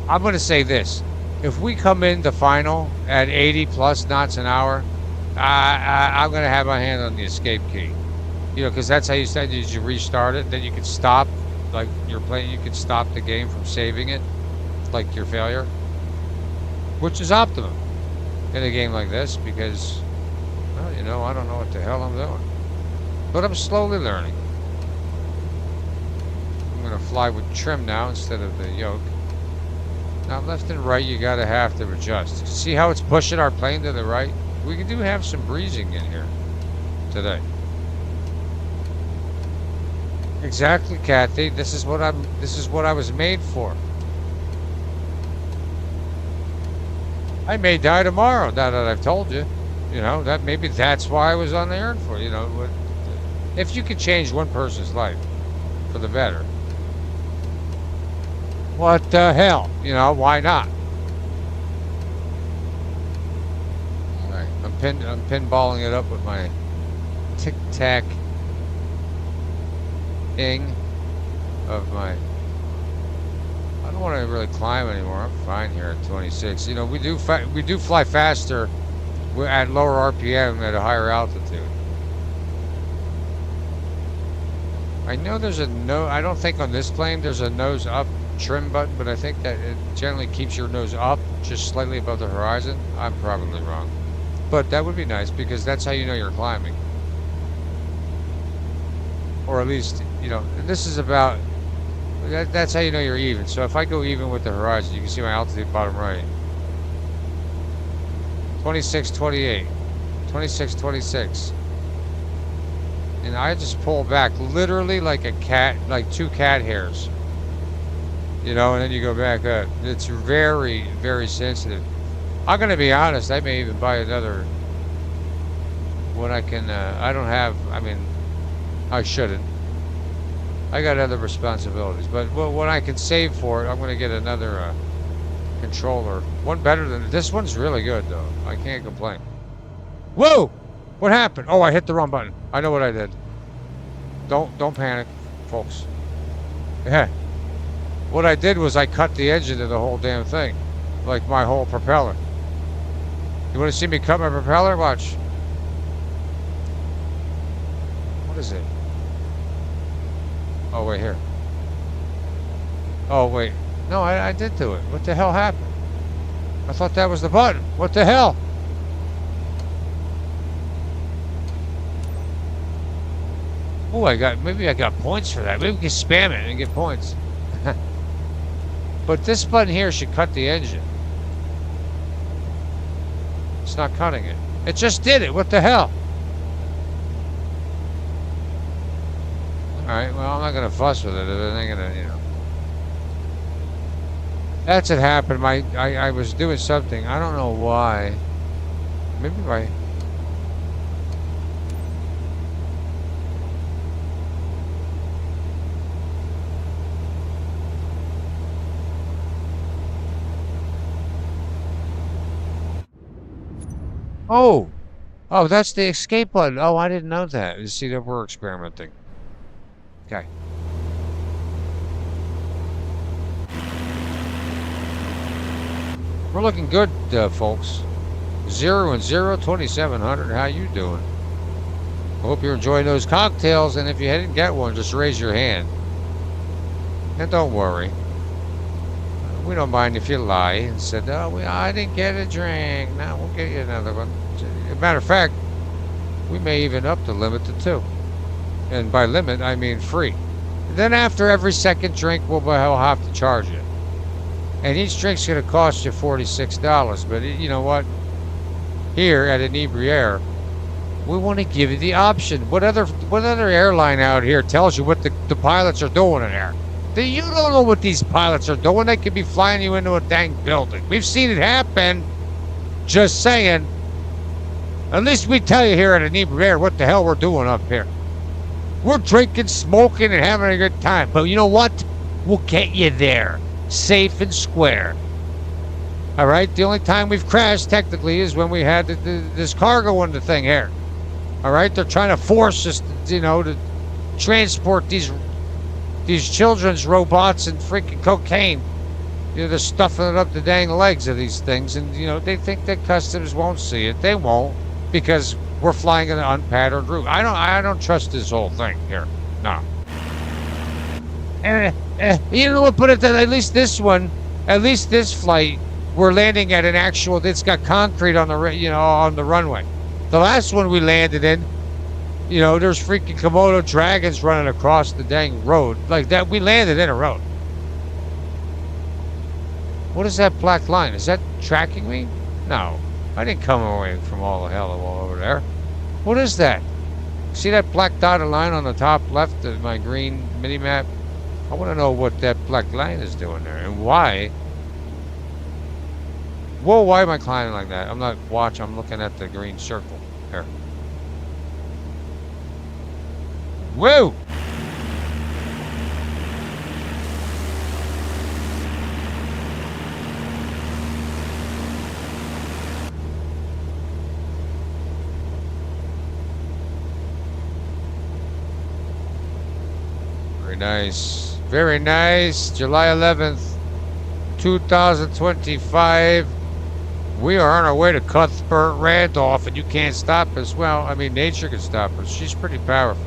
I'm going to say this. If we come in the final at 80 plus knots an hour, I'm going to have my hand on the escape key. You know, because that's how you said you restart it. Then you can stop, like you're playing, you can stop the game from saving it, like your failure, which is optimum in a game like this because, well, you know, I don't know what the hell I'm doing. But I'm slowly learning. I'm going to fly with trim now instead of the yoke. Now, left and right, you got to have to adjust. See how it's pushing our plane to the right? We do have some breezing in here today. Exactly, Kathy. This is what I was made for. I may die tomorrow, now that I've told you. You know, that maybe that's why I was on the errand for you. You know, if you could change one person's life for the better, what the hell? You know, why not? All right, I'm pinballing it up with my Tic Tac ing of my. I don't want to really climb anymore. I'm fine here at 26. You know, we do fly faster at lower RPM at a higher altitude. I know there's a I don't think on this plane there's a nose up trim button, but I think that it generally keeps your nose up just slightly above the horizon. I'm probably wrong, but that would be nice because that's how you know you're climbing, or at least, you know, and this is about. That's how you know you're even. So if I go even with the horizon, you can see my altitude bottom right. 26, 28, 26, 26. And I just pull back literally like a cat, like 2 cat hairs. You know, and then you go back up. It's very, very sensitive. I'm going to be honest, I may even buy another when I can, I don't have, I mean, I shouldn't. I got other responsibilities. But when I can save for it, I'm going to get another controller. One better than this one's really good though. I can't complain. Whoa! What happened? Oh, I hit the wrong button. I know what I did. Don't panic, folks. Yeah. What I did was I cut the engine of the whole damn thing. Like my whole propeller. You want to see me cut my propeller? Watch. What is it? Oh, wait, here. Oh, wait. No, I did do it. What the hell happened? I thought that was the button. What the hell? Oh, maybe I got points for that. Maybe we can spam it and get points. But this button here should cut the engine. It's not cutting it. It just did it. What the hell? Alright, well, I'm not going to fuss with it. It ain't going to, you know. That's what happened. I was doing something. I don't know why. Maybe by... Oh! Oh, that's the escape button. Oh, I didn't know that. You see that we're experimenting. Okay. We're looking good, folks. 0 and 0, 2700. How you doing? I hope you're enjoying those cocktails, and if you didn't get one, just raise your hand. And don't worry. We don't mind if you lie and said, oh, I didn't get a drink. Now we'll get you another one. As a matter of fact, we may even up the limit to 2. And by limit, I mean free. And then after every second drink, we'll have to charge you. And each drink's going to cost you $46. But you know what? Here at Inebriaire, we want to give you the option. What other airline out here tells you what the pilots are doing in there? You don't know what these pilots are doing. They could be flying you into a dang building. We've seen it happen. Just saying. At least we tell you here at Inebriaire what the hell we're doing up here. We're drinking, smoking, and having a good time. But you know what? We'll get you there. Safe and square. All right? The only time we've crashed, technically, is when we had this cargo on the thing here. All right? They're trying to force us, to transport these children's robots and freaking cocaine. They're stuffing it up the dang legs of these things, and they think that customs won't see it. They won't, because we're flying an unpatterned route. I don't trust this whole thing here. No. You know what? Put it that at least this one, at least this flight, we're landing at an actual. It's got concrete on the on the runway. The last one we landed in. There's freaking Komodo dragons running across the dang road. Like that, we landed in a road. What is that black line? Is that tracking me? No. I didn't come away from all the hell over there. What is that? See that black dotted line on the top left of my green mini-map? I want to know what that black line is doing there and why. Whoa, why am I climbing like that? I'm not watching. I'm looking at the green circle. Here. Whoa! Very nice. Very nice. July 11th, 2025. We are on our way to Cuthbert Randolph, and you can't stop us. Well, I mean, nature can stop us. She's pretty powerful.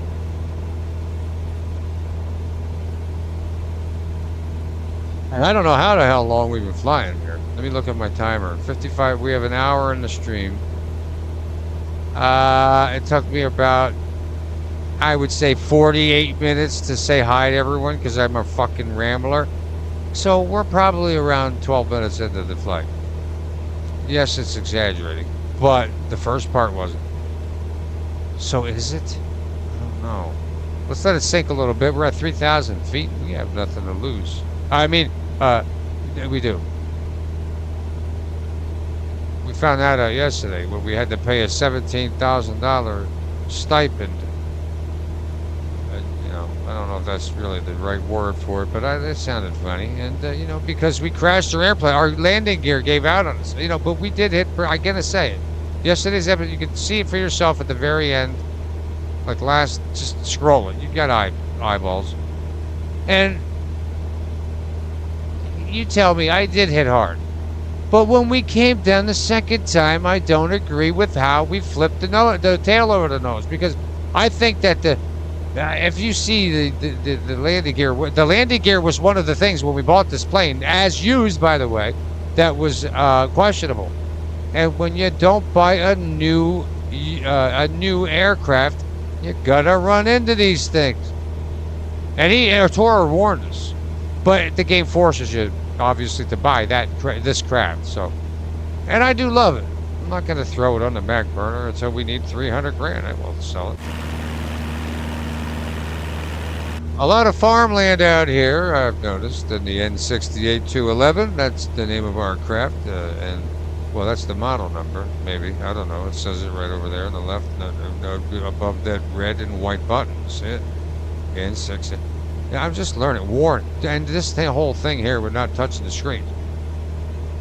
And I don't know how the hell long we've been flying here. Let me look at my timer. 55. We have an hour in the stream. It took me about, I would say, 48 minutes to say hi to everyone because I'm a fucking rambler. So we're probably around 12 minutes into the flight. Yes, it's exaggerating, but the first part wasn't. So is it? I don't know. Let's let it sink a little bit. We're at 3,000 feet. We have nothing to lose. I mean, we do. We found that out yesterday when we had to pay a $17,000 stipend. I don't know if that's really the right word for it, but it sounded funny. And, you know, because we crashed our airplane, our landing gear gave out on us, you know, but we did hit, I'm going to say it. Yesterday's episode, you can see it for yourself at the very end. Like just scroll it. You've got eyeballs. And you tell me I did hit hard. But when we came down the second time, I don't agree with how we flipped the tail over the nose. Because I think that if you see the landing gear, the landing gear was one of the things when we bought this plane, as used, by the way, that was questionable. And when you don't buy a new aircraft, you gotta run into these things. And Toro warned us, but the game forces you obviously to buy this craft. So, and I do love it. I'm not gonna throw it on the back burner until we need 300 grand. I will sell it. A lot of farmland out here, I've noticed, in the N68-211. That's the name of our craft, and well, that's the model number, maybe. I don't know. It says it right over there on the left, above that red and white button. See it? N6. Yeah, I'm just learning. Warn. And this whole thing here, we're not touching the screen.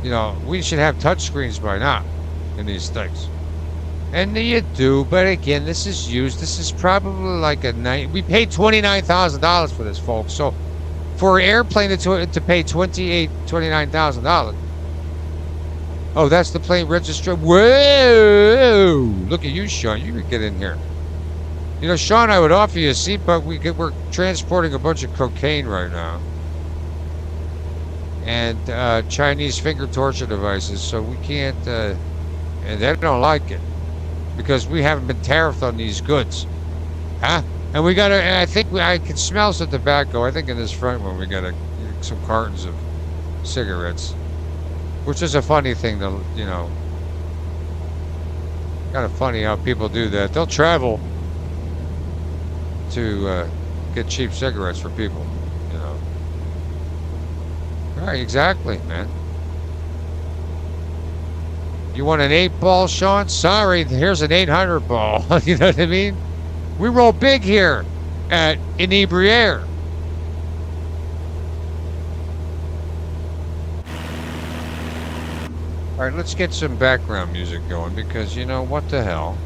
You know, we should have touch screens by now in these things. And you do, but again, this is used. This is probably like we paid $29,000 for this, folks. So for an airplane to pay $29,000. Oh, that's the plane registration. Whoa! Look at you, Sean. You could get in here. You know, Sean, I would offer you a seat, but we're transporting a bunch of cocaine right now. And Chinese finger torture devices, so we can't, and they don't like it. Because we haven't been tariffed on these goods. Huh? And we got I think I can smell some tobacco. I think in this front one we got some cartons of cigarettes. Which is a funny thing to, you know. Kind of funny how people do that. They'll travel to get cheap cigarettes for people, you know. Right, exactly, man. You want an 8-ball, Sean? Sorry, here's an 800 ball. You know what I mean? We roll big here at Inebriere. All right, let's get some background music going because, you know, what the hell?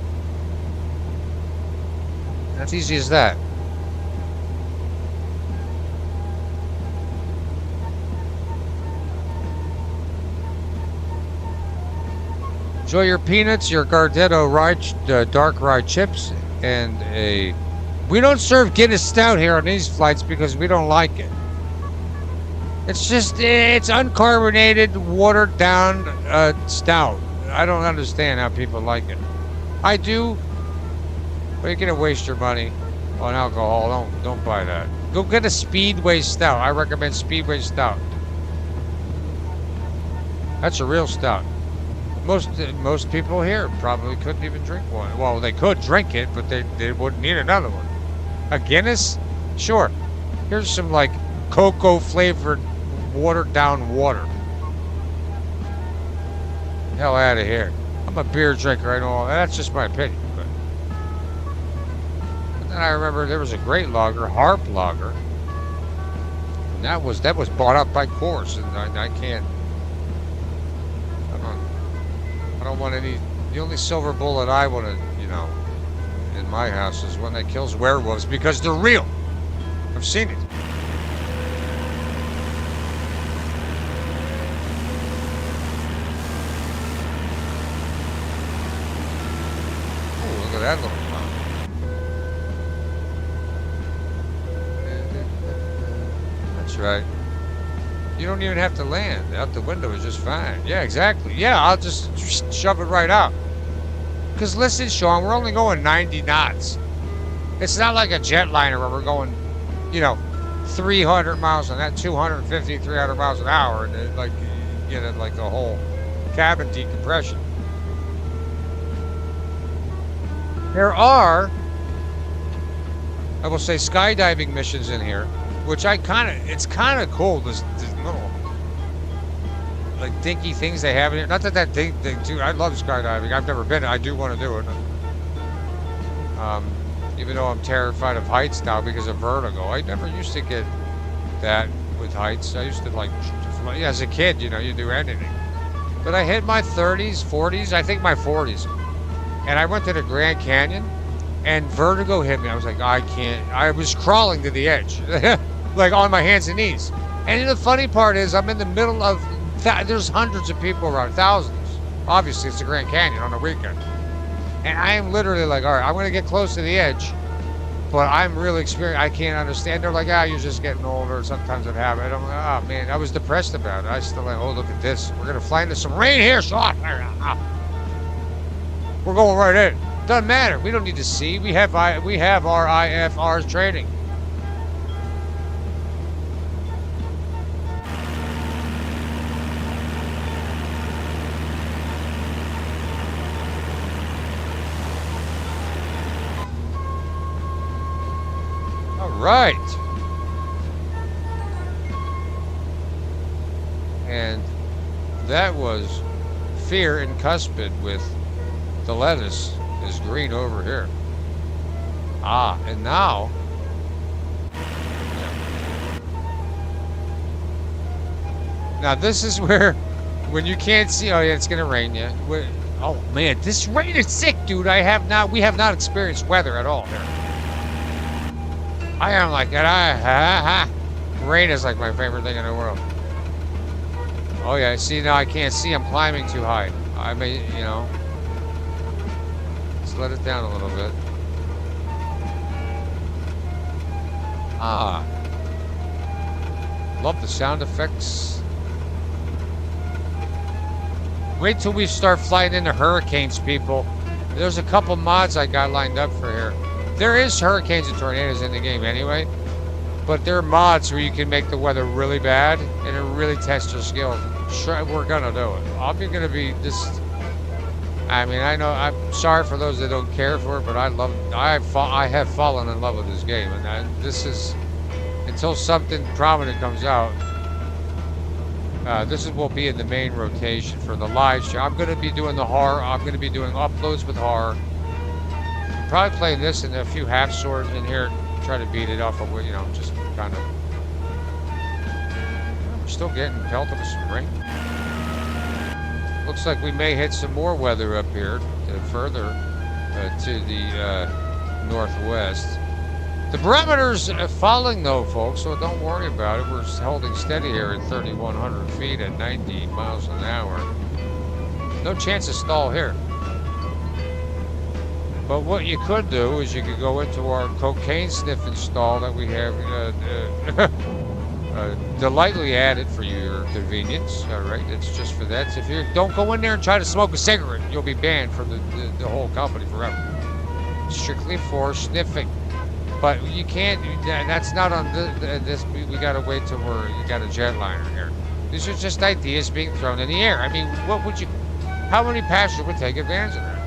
That's easy as that. Enjoy your peanuts, your Gardetto dark rye chips, and a... We don't serve Guinness Stout here on these flights because we don't like it. It's just, it's uncarbonated, watered down stout. I don't understand how people like it. I do, but you're gonna waste your money on alcohol. Don't buy that. Go get a Speedway Stout. I recommend Speedway Stout. That's a real stout. Most people here probably couldn't even drink one. Well, they could drink it, but they wouldn't need another one. A Guinness? Sure. Here's some like cocoa flavored watered down water. Hell out of here. I'm a beer drinker, I know. That's just my opinion. But then I remember there was a great lager, Harp Lager. And that was bought up by Coors, and I can't. I don't want any. The only silver bullet I want to, you know, in my house is one that kills werewolves because they're real. I've seen it. Oh, look at that little clown. That's right. You don't even have to land. Out the window is just fine. Yeah, exactly. Yeah, I'll just shove it right out. Because listen, Sean, we're only going 90 knots. It's not like a jetliner where we're going, you know, 300 miles an hour, 250, 300 miles an hour, and it, like you get it like the whole cabin decompression. There are, I will say, skydiving missions in here, which it's kind of cool. This little like dinky things they have in here. Not that thing too. I love skydiving. I've never been. I do want to do it. even though I'm terrified of heights now because of vertigo. I never used to get that with heights. I used to like, as a kid, you know, you do anything. But I hit my 30s, 40s, I think my 40s. And I went to the Grand Canyon and vertigo hit me. I was like, I can't. I was crawling to the edge, like on my hands and knees. And the funny part is I'm in the middle of, there's hundreds of people around, thousands. Obviously, it's the Grand Canyon on the weekend. And I am literally like, all right, I'm going to get close to the edge. But I'm really experienced. I can't understand. They're like, you're just getting older. Sometimes it happens. I'm like, oh, man, I was depressed about it. I still like, oh, look at this. We're going to fly into some rain here, Sean. We're going right in. Doesn't matter. We don't need to see. We have our IFR's training. Right. And that was Fear in Cuspid with the lettuce is green over here. And now this is where when you can't see, oh yeah, it's gonna rain, yeah. Oh man, this rain is sick, dude. We have not experienced weather at all here. I am like that. Rain is like my favorite thing in the world. Oh yeah, see now I can't see. I'm climbing too high. I may, you know. Let's let it down a little bit. Love the sound effects. Wait till we start flying into hurricanes, people. There's a couple mods I got lined up for here. There is hurricanes and tornadoes in the game anyway, but there are mods where you can make the weather really bad and it really tests your skills. Sure, we're gonna do it. Gonna be just. I mean, I know. I'm sorry for those that don't care for it, but I have fallen in love with this game, and this is until something prominent comes out. This will be in the main rotation for the live show. I'm gonna be doing the horror. I'm gonna be doing uploads with horror. Probably playing this and a few half swords in here, try to beat it off of, you know, just kind of. We're still getting pelted with some rain. Looks like we may hit some more weather up here further to the northwest. The barometer's falling though, folks, so don't worry about it. We're holding steady here at 3,100 feet at 90 miles an hour. No chance of stall here. But what you could do is you could go into our cocaine sniffing stall that we have delightfully added for your convenience. All right, it's just for that. If you don't go in there and try to smoke a cigarette, you'll be banned from the whole company forever. Strictly for sniffing. But you can't. That's not on this. We gotta wait till you got a jetliner here. These are just ideas being thrown in the air. I mean, what would you? How many passengers would take advantage of that?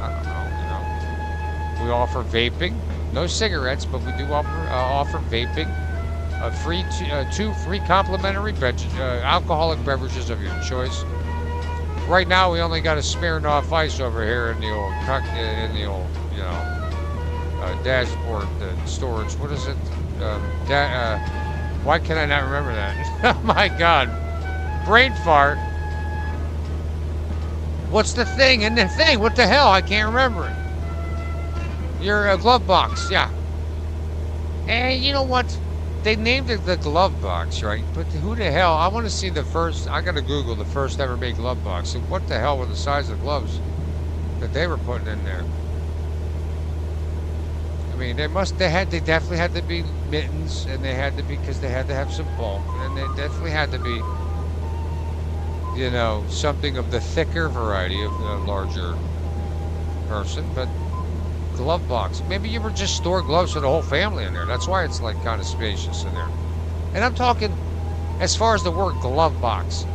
We offer vaping, no cigarettes, but we do offer vaping. Two free complimentary alcoholic beverages of your choice. Right now, we only got a Smirnoff Ice over here in the old, dashboard storage. What is it? Why can I not remember that? Oh my God, brain fart. What's the thing in the thing? What the hell? I can't remember it. Your glove box, yeah. And you know what? They named it the glove box, right? But who the hell? I want to see the first. I gotta Google the first ever made glove box. And what the hell were the size of gloves that they were putting in there? I mean, they definitely had to be mittens, and they had to be because they had to have some bulk, and they definitely had to be, you know, something of the thicker variety of the larger person, but. Glove box. Maybe you were just store gloves for the whole family in there. That's why it's like kind of spacious in there. And I'm talking as far as the word glove box.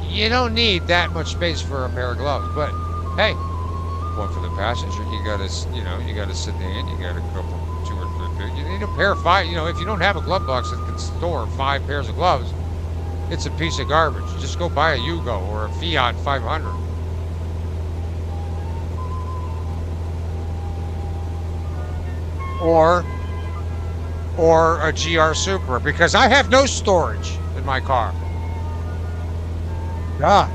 You don't need that much space for a pair of gloves, but hey, one for the passenger. You got a sedan. You got a couple, 2 or 3. You need a pair of 5. You know, if you don't have a glove box that can store 5 pairs of gloves, it's a piece of garbage. Just go buy a Yugo or a Fiat 500. or a GR Supra, because I have no storage in my car. God.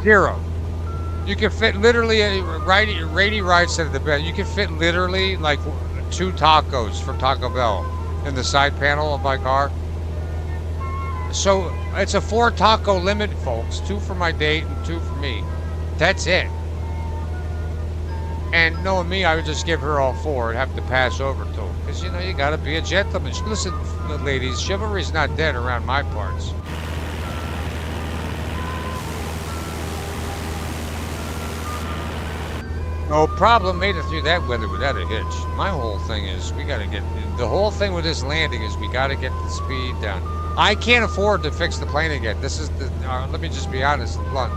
Zero. You can fit literally Rady Ride said at the bed. You can fit literally like 2 tacos from Taco Bell in the side panel of my car. So it's a 4 taco limit, folks. 2 for my date and 2 for me. That's it. And knowing me, I would just give her all 4 and have to pass over to them. Because, you know, you got to be a gentleman. Listen, ladies, chivalry's not dead around my parts. No problem, made it through that weather without a hitch. My whole thing is, we got to get, the whole thing with this landing is we got to get the speed down. I can't afford to fix the plane again. This is the, let me just be honest and blunt.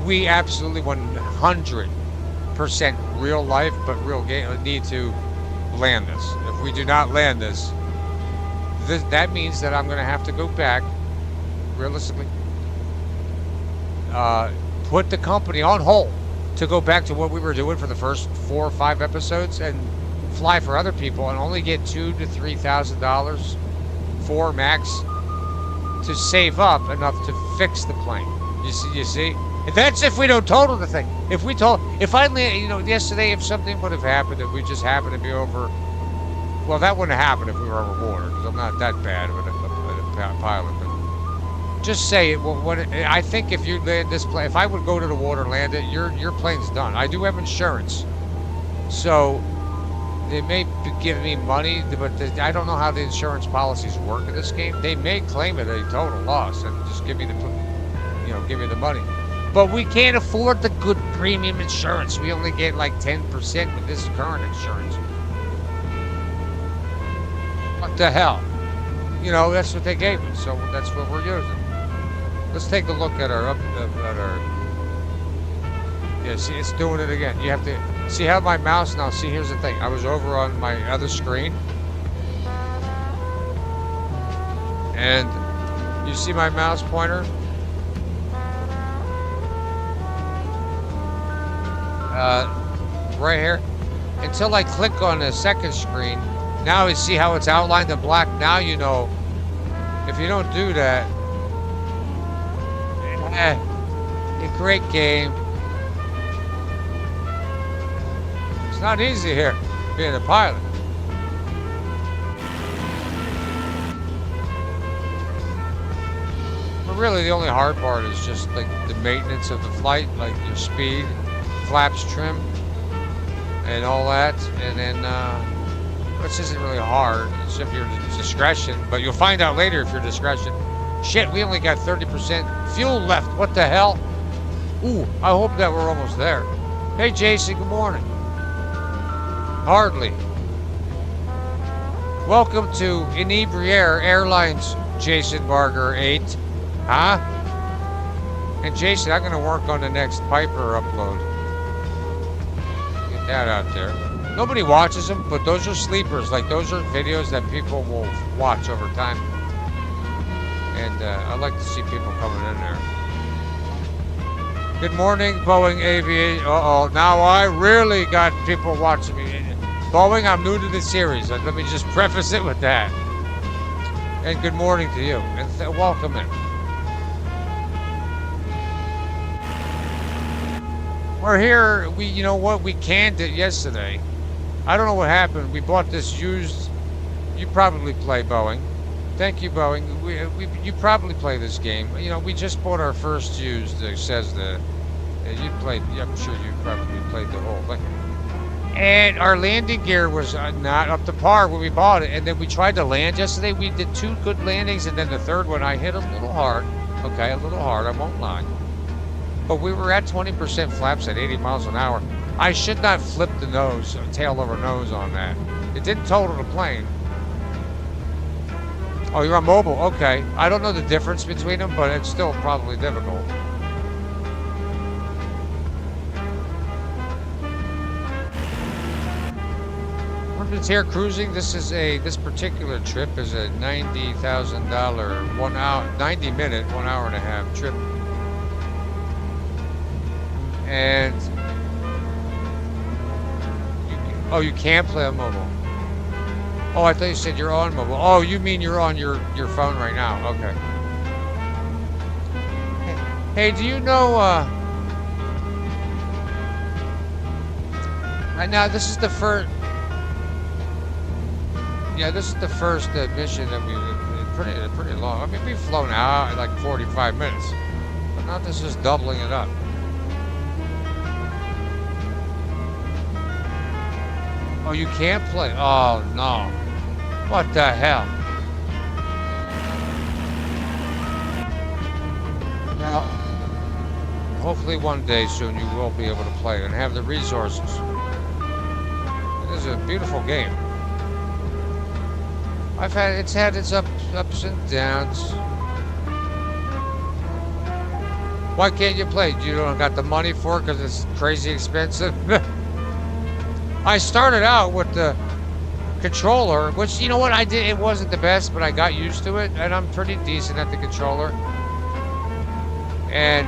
We absolutely 100% real life, but real game, need to land this. If we do not land this, that means that I'm going to have to go back, realistically, put the company on hold to go back to what we were doing for the first 4 or 5 episodes and fly for other people and only get $2,000 to $3,000 for max to save up enough to fix the plane. You see? That's if we don't total the thing. If I land, you know, yesterday, if something would have happened, if we just happened to be over, well, that wouldn't happen if we were over water, because I'm not that bad with a pilot. But just say it. Well, I think if you land this plane, if I would go to the water and land it, your plane's done. I do have insurance, so they may be giving me money, but I don't know how the insurance policies work in this game. They may claim it a total loss and just give me the money. But we can't afford the good premium insurance. We only get like 10% with this current insurance. What the hell? You know, that's what they gave us, so that's what we're using. Let's take a look at our yeah, see, it's doing it again. You have to see how my mouse, now see, here's the thing. I was over on my other screen. And you see my mouse pointer? Right here. Until I click on the second screen, now you see how it's outlined in black. Now you know, if you don't do that, a great game. It's not easy here, being a pilot. But really, the only hard part is just like the maintenance of the flight, like your speed, flaps trim, and all that. And then, which isn't really hard, it's if your discretion, but you'll find out later if your discretion. Shit, we only got 30% fuel left. What the hell? Ooh, I hope that we're almost there. Hey, Jason, good morning. Hardly. Welcome to Inebriaire Airlines, Jason Barger 8. Huh? And Jason, I'm going to work on the next Piper upload. Get that out there. Nobody watches them, but those are sleepers. Like, those are videos that people will watch over time. And I like to see people coming in there. Good morning, Boeing Aviation. Uh-oh, now I really got people watching me. Boeing, I'm new to the series. Let me just preface it with that. And good morning to you. And welcome in. We're here. You know what? We canned it yesterday. I don't know what happened. We bought this used. You probably play Boeing. Thank you, Boeing. You probably play this game. You know, we just bought our first used Cessna. You played. I'm sure you probably played the whole thing. And our landing gear was not up to par when we bought it. And then we tried to land yesterday. We did 2 good landings, and then the third one I hit a little hard. Okay, a little hard. I won't lie. But we were at 20% flaps at 80 miles an hour. I should not flip the nose, tail over nose on that. It didn't total the plane. Oh, you're on mobile? Okay. I don't know the difference between them, but it's still probably difficult. It's here cruising. This particular trip is a $90,000 1 hour, 90-minute, 1 hour and a half trip. And Oh, you can't play on mobile. Oh, I thought you said you're on mobile. Oh, you mean you're on your phone right now. Okay. Hey, do you know, right now, this is the first, yeah, this is the first mission that we've, pretty long. I mean, we've flown out at like 45 minutes, but now this is doubling it up. Oh, you can't play? Oh, no. What the hell? Now, hopefully one day soon you will be able to play and have the resources. It is a beautiful game. It's had its ups and downs. Why can't you play? You don't got the money for it because it's crazy expensive? I started out with the controller, which, you know what, I did, it wasn't the best, but I got used to it, and I'm pretty decent at the controller. And,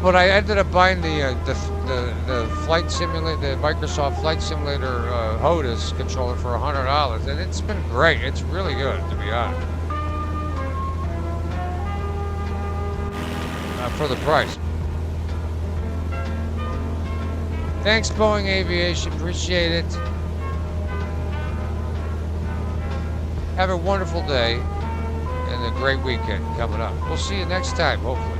but I ended up buying the flight simulator, the Microsoft Flight Simulator HOTAS controller for $100, and it's been great. It's really good, to be honest. For the price. Thanks, Boeing Aviation. Appreciate it. Have a wonderful day and a great weekend coming up. We'll see you next time, hopefully.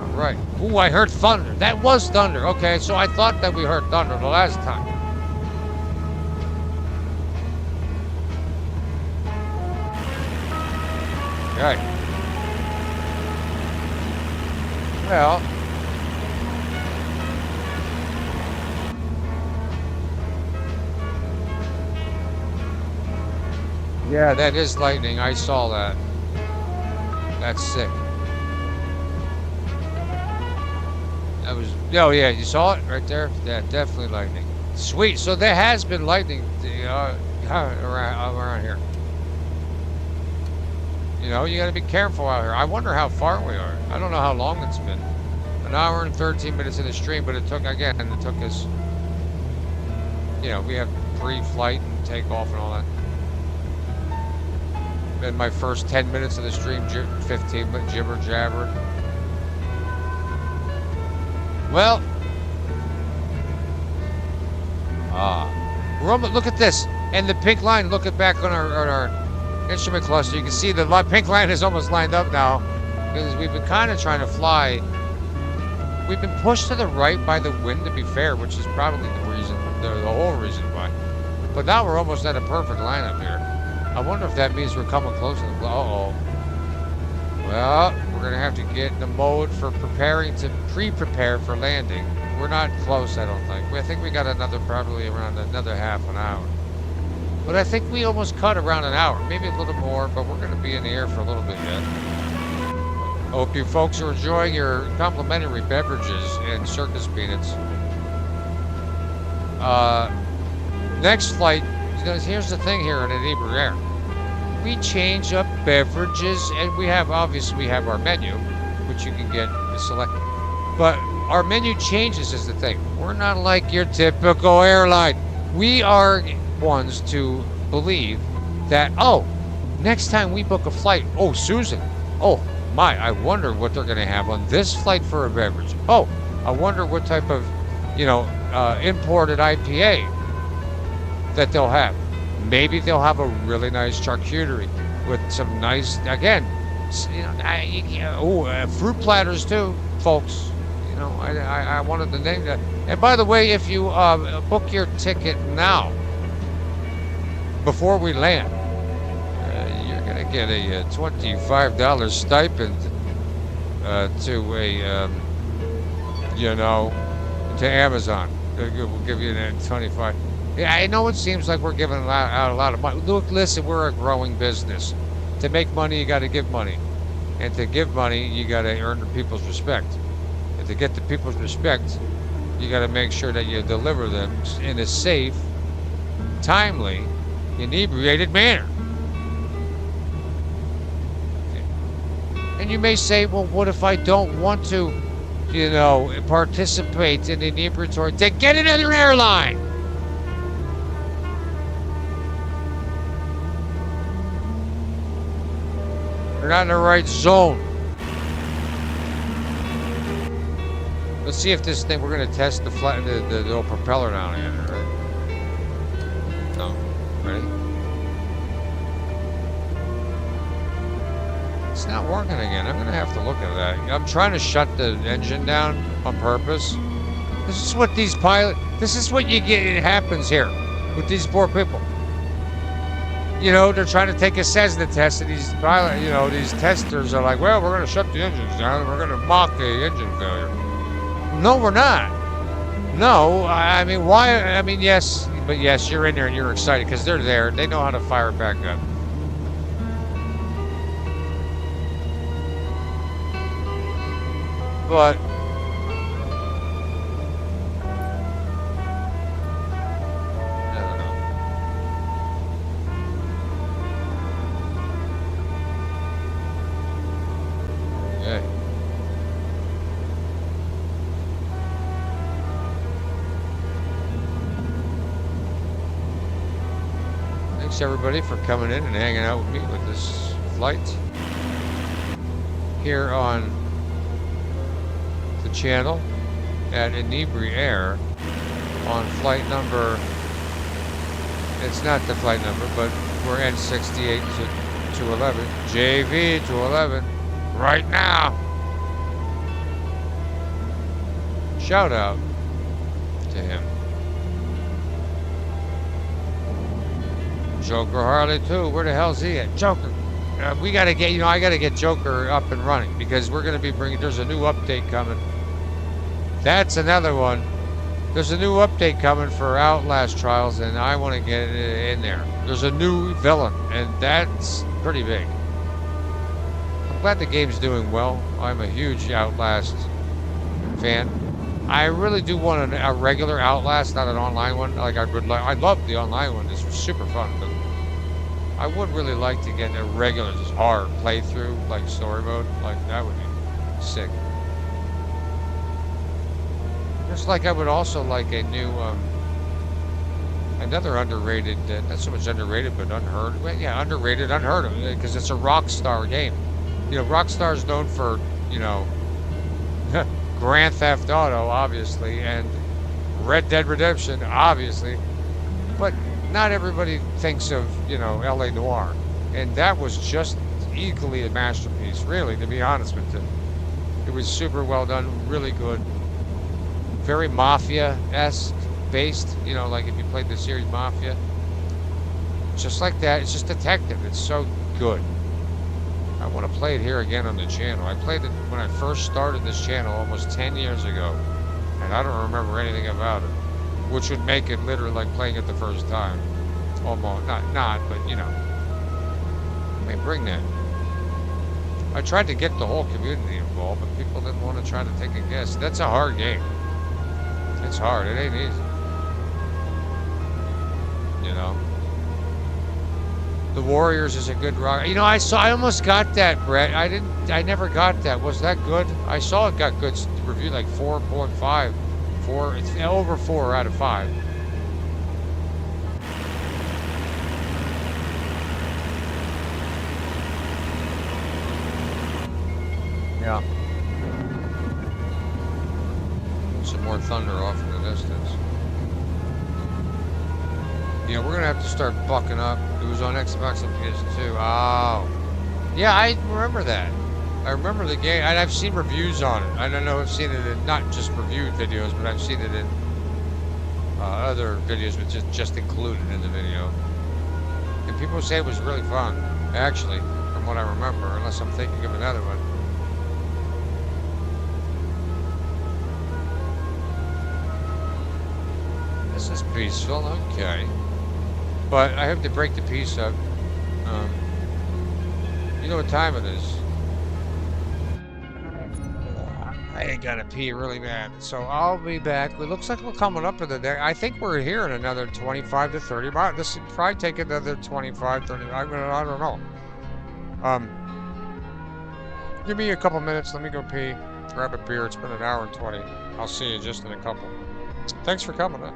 All right. Ooh, I heard thunder. That was thunder. Okay, so I thought that we heard thunder the last time. Right. Well, yeah, that is lightning. I saw that. That's sick. That was, oh yeah, you saw it right there? Yeah, definitely lightning. Sweet, so there has been lightning around here. You know, you gotta be careful out here. I wonder how far we are. I don't know how long it's been. An hour and 13 minutes in the stream, but it took us, you know, we have pre-flight and takeoff and all that. In my first 10 minutes of the stream, 15 minutes jibber jabber. Well, we're almost, look at this, and the pink line. Look at back on our instrument cluster. You can see the pink line is almost lined up now because we've been kind of trying to fly. We've been pushed to the right by the wind, to be fair, which is probably the reason, the whole reason why. But now we're almost at a perfect lineup here. I wonder if that means we're coming close to the... Uh-oh. Well, we're going to have to get in the mode for preparing to pre-prepare for landing. We're not close, I don't think. I think we got probably around another half an hour. But I think we almost cut around an hour. Maybe a little more, but we're going to be in the air for a little bit yet. Hope you folks are enjoying your complimentary beverages and circus peanuts. Next flight, here's the thing here at Iberia. We change up beverages, and we have our menu, which you can get select. But our menu changes is the thing. We're not like your typical airline. We are ones to believe that, oh, next time we book a flight, oh, Susan, oh, my, I wonder what they're going to have on this flight for a beverage. Oh, I wonder what type of, imported IPA that they'll have. Maybe they'll have a really nice charcuterie with some nice, again, fruit platters too, folks. I wanted to name that. And by the way, if you book your ticket now, before we land, you're going to get a $25 stipend to Amazon. We'll give you that 25. Yeah, I know it seems like we're giving out a lot of money. Look, listen, we're a growing business. To make money, you got to give money. And to give money, you got to earn the people's respect. And to get the people's respect, you got to make sure that you deliver them in a safe, timely, inebriated manner. And you may say, well, what if I don't want to you know, participate in the inebriatory, then get another airline. You're not in the right zone. Let's see if this thing, we're going to test the little propeller down here, right? No. Ready? It's not working again. I'm going to have to look at that. I'm trying to shut the engine down on purpose. This is what these this is what you get, it happens here with these poor people. You know, they're trying to take a Cessna test, and these these testers are like, well, we're going to shut the engines down, and we're going to mock the engine failure. No, we're not. No, I mean, why? I mean, yes, but yes, you're in there and you're excited because they're there. They know how to fire it back up. But I don't know. Okay. Thanks everybody for coming in and hanging out with me with this flight here on the channel at Inebri Air on flight number, it's not the flight number, but we're N68 to 11, JV to 11 right now. Shout out to him. Joker Harley too. Where the hell's he at? Joker. We gotta get, I gotta get Joker up and running because we're gonna be bringing, there's a new update coming. That's another one. There's a new update coming for Outlast Trials and I want to get it in there. There's a new villain and that's pretty big. I'm glad the game's doing well. I'm a huge Outlast fan. I really do want a regular Outlast, not an online one. Like I love the online one. This was super fun, but I would really like to get a regular, just hard playthrough, like story mode. Like that would be sick. Just like I would also like a new, another underrated, not so much underrated, but unheard. Well, yeah, underrated, unheard of, because it's a Rockstar game. You know, Rockstar is known for, Grand Theft Auto, obviously, and Red Dead Redemption, obviously, but not everybody thinks of, L.A. Noire, and that was just equally a masterpiece, really, to be honest with you. It was super well done, really good, very Mafia-esque based, like if you played the series Mafia, just like that. It's just detective. It's so good. I want to play it here again on the channel. I played it when I first started this channel almost 10 years ago, and I don't remember anything about it, which would make it literally like playing it the first time. Almost. Not, but I mean, bring that. I tried to get the whole community involved, but people didn't want to try to take a guess. That's a hard game. It's hard. It ain't easy. The Warriors is a good rock. I almost got that, Brett. I never got that. Was that good? I saw it got good review, like 4.5. It's over 4 out of 5. Yeah. Some more thunder off in the distance. We're going to have to start bucking up. It was on Xbox and PS2. Oh. Yeah, I remember that. I remember the game, and I've seen reviews on it. I don't know, I've seen it in, not just reviewed videos, but I've seen it in other videos, but just included in the video. And people say it was really fun, actually, from what I remember, unless I'm thinking of another one. This is peaceful, okay. But I have to break the piece up. You know what time it is? I ain't gotta pee really bad, so I'll be back. It looks like we're coming up to the day. I think we're here in another 25 to 30 miles. This would probably take another 25, 30. I don't know. Give me a couple minutes. Let me go pee. grab a beer. It's been an hour and 20. I'll see you just in a couple. Thanks for coming, huh?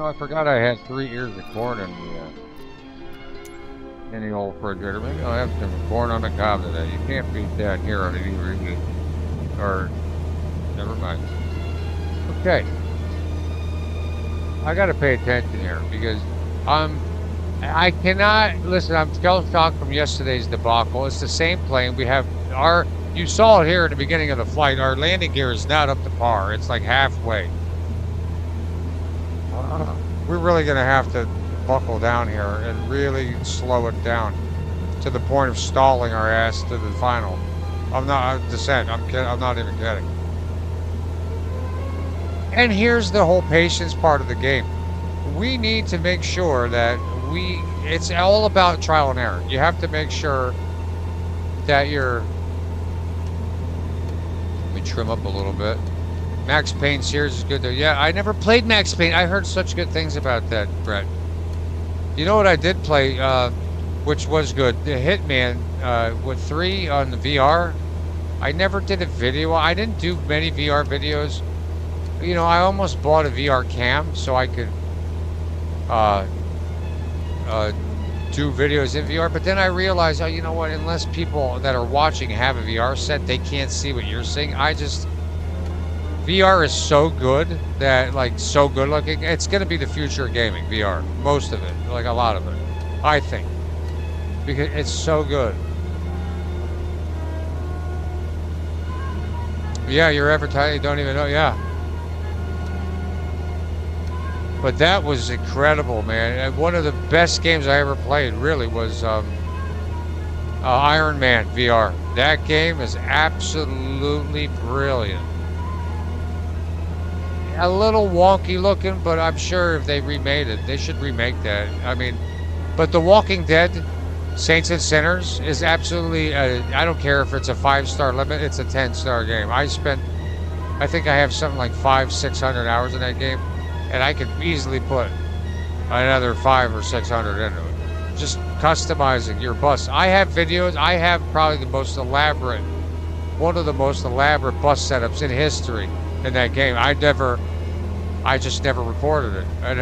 I forgot I had 3 ears of corn in the old refrigerator. Maybe I'll have some corn on the cob today. You can't beat that here on any or never mind. Okay. I gotta pay attention here because I cannot listen. I'm still shocked from yesterday's debacle. It's the same plane. We have you saw it here at the beginning of the flight. Our landing gear is not up to par. It's like halfway. We're really going to have to buckle down here and really slow it down to the point of stalling our ass to the final. Descent. I'm kidding. I'm not even kidding. And here's the whole patience part of the game. We need to make sure that it's all about trial and error. You have to make sure that let me trim up a little bit. Max Payne series is good though. Yeah, I never played Max Payne. I heard such good things about that, Brett. You know what I did play, which was good? The Hitman with 3 on the VR. I never did a video. I didn't do many VR videos. You know, I almost bought a VR cam so I could do videos in VR, but then I realized, oh, you know what? Unless people that are watching have a VR set, they can't see what you're seeing. VR is so good that, like, so good looking. It's going to be the future of gaming, VR. Most of it, like a lot of it, I think, because it's so good. Yeah, you're advertising. You don't even know. Yeah. But that was incredible, man. And one of the best games I ever played, really, was Iron Man VR. That game is absolutely brilliant. A little wonky looking, but I'm sure if they remade it, they should remake that. I mean, but The Walking Dead, Saints and Sinners is absolutely, I don't care if it's a 5-star limit, it's a 10-star game. I think I have something like 500-600 hours in that game, and I could easily put another 500 or 600 into it. Just customizing your bus. I have videos. I have probably one of the most elaborate bus setups in history in that game. I just never recorded it, and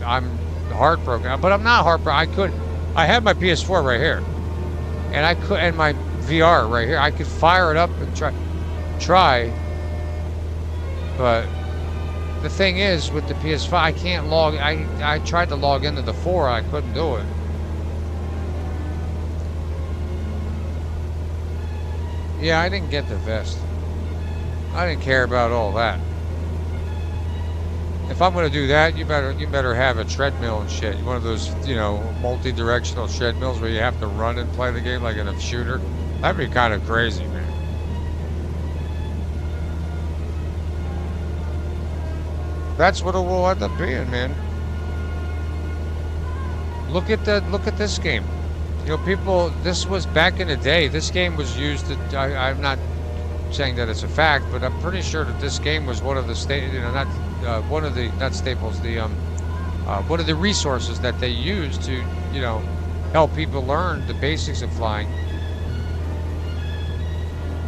I'm heartbroken. But I'm not heartbroken. I have my PS4 right here, and my VR right here. I could fire it up and try. But the thing is, with the PS5, I can't log. I tried to log into the 4, I couldn't do it. Yeah, I didn't get the vest. I didn't care about all that. If I'm gonna do that, you better have a treadmill and shit. One of those, multi-directional treadmills where you have to run and play the game like in a shooter. That'd be kind of crazy, man. That's what it will end up being, man. Look at this game. People, this was back in the day. This game was used to, I'm not saying that it's a fact, but I'm pretty sure that this game was one of the one of the resources that they used to, help people learn the basics of flying.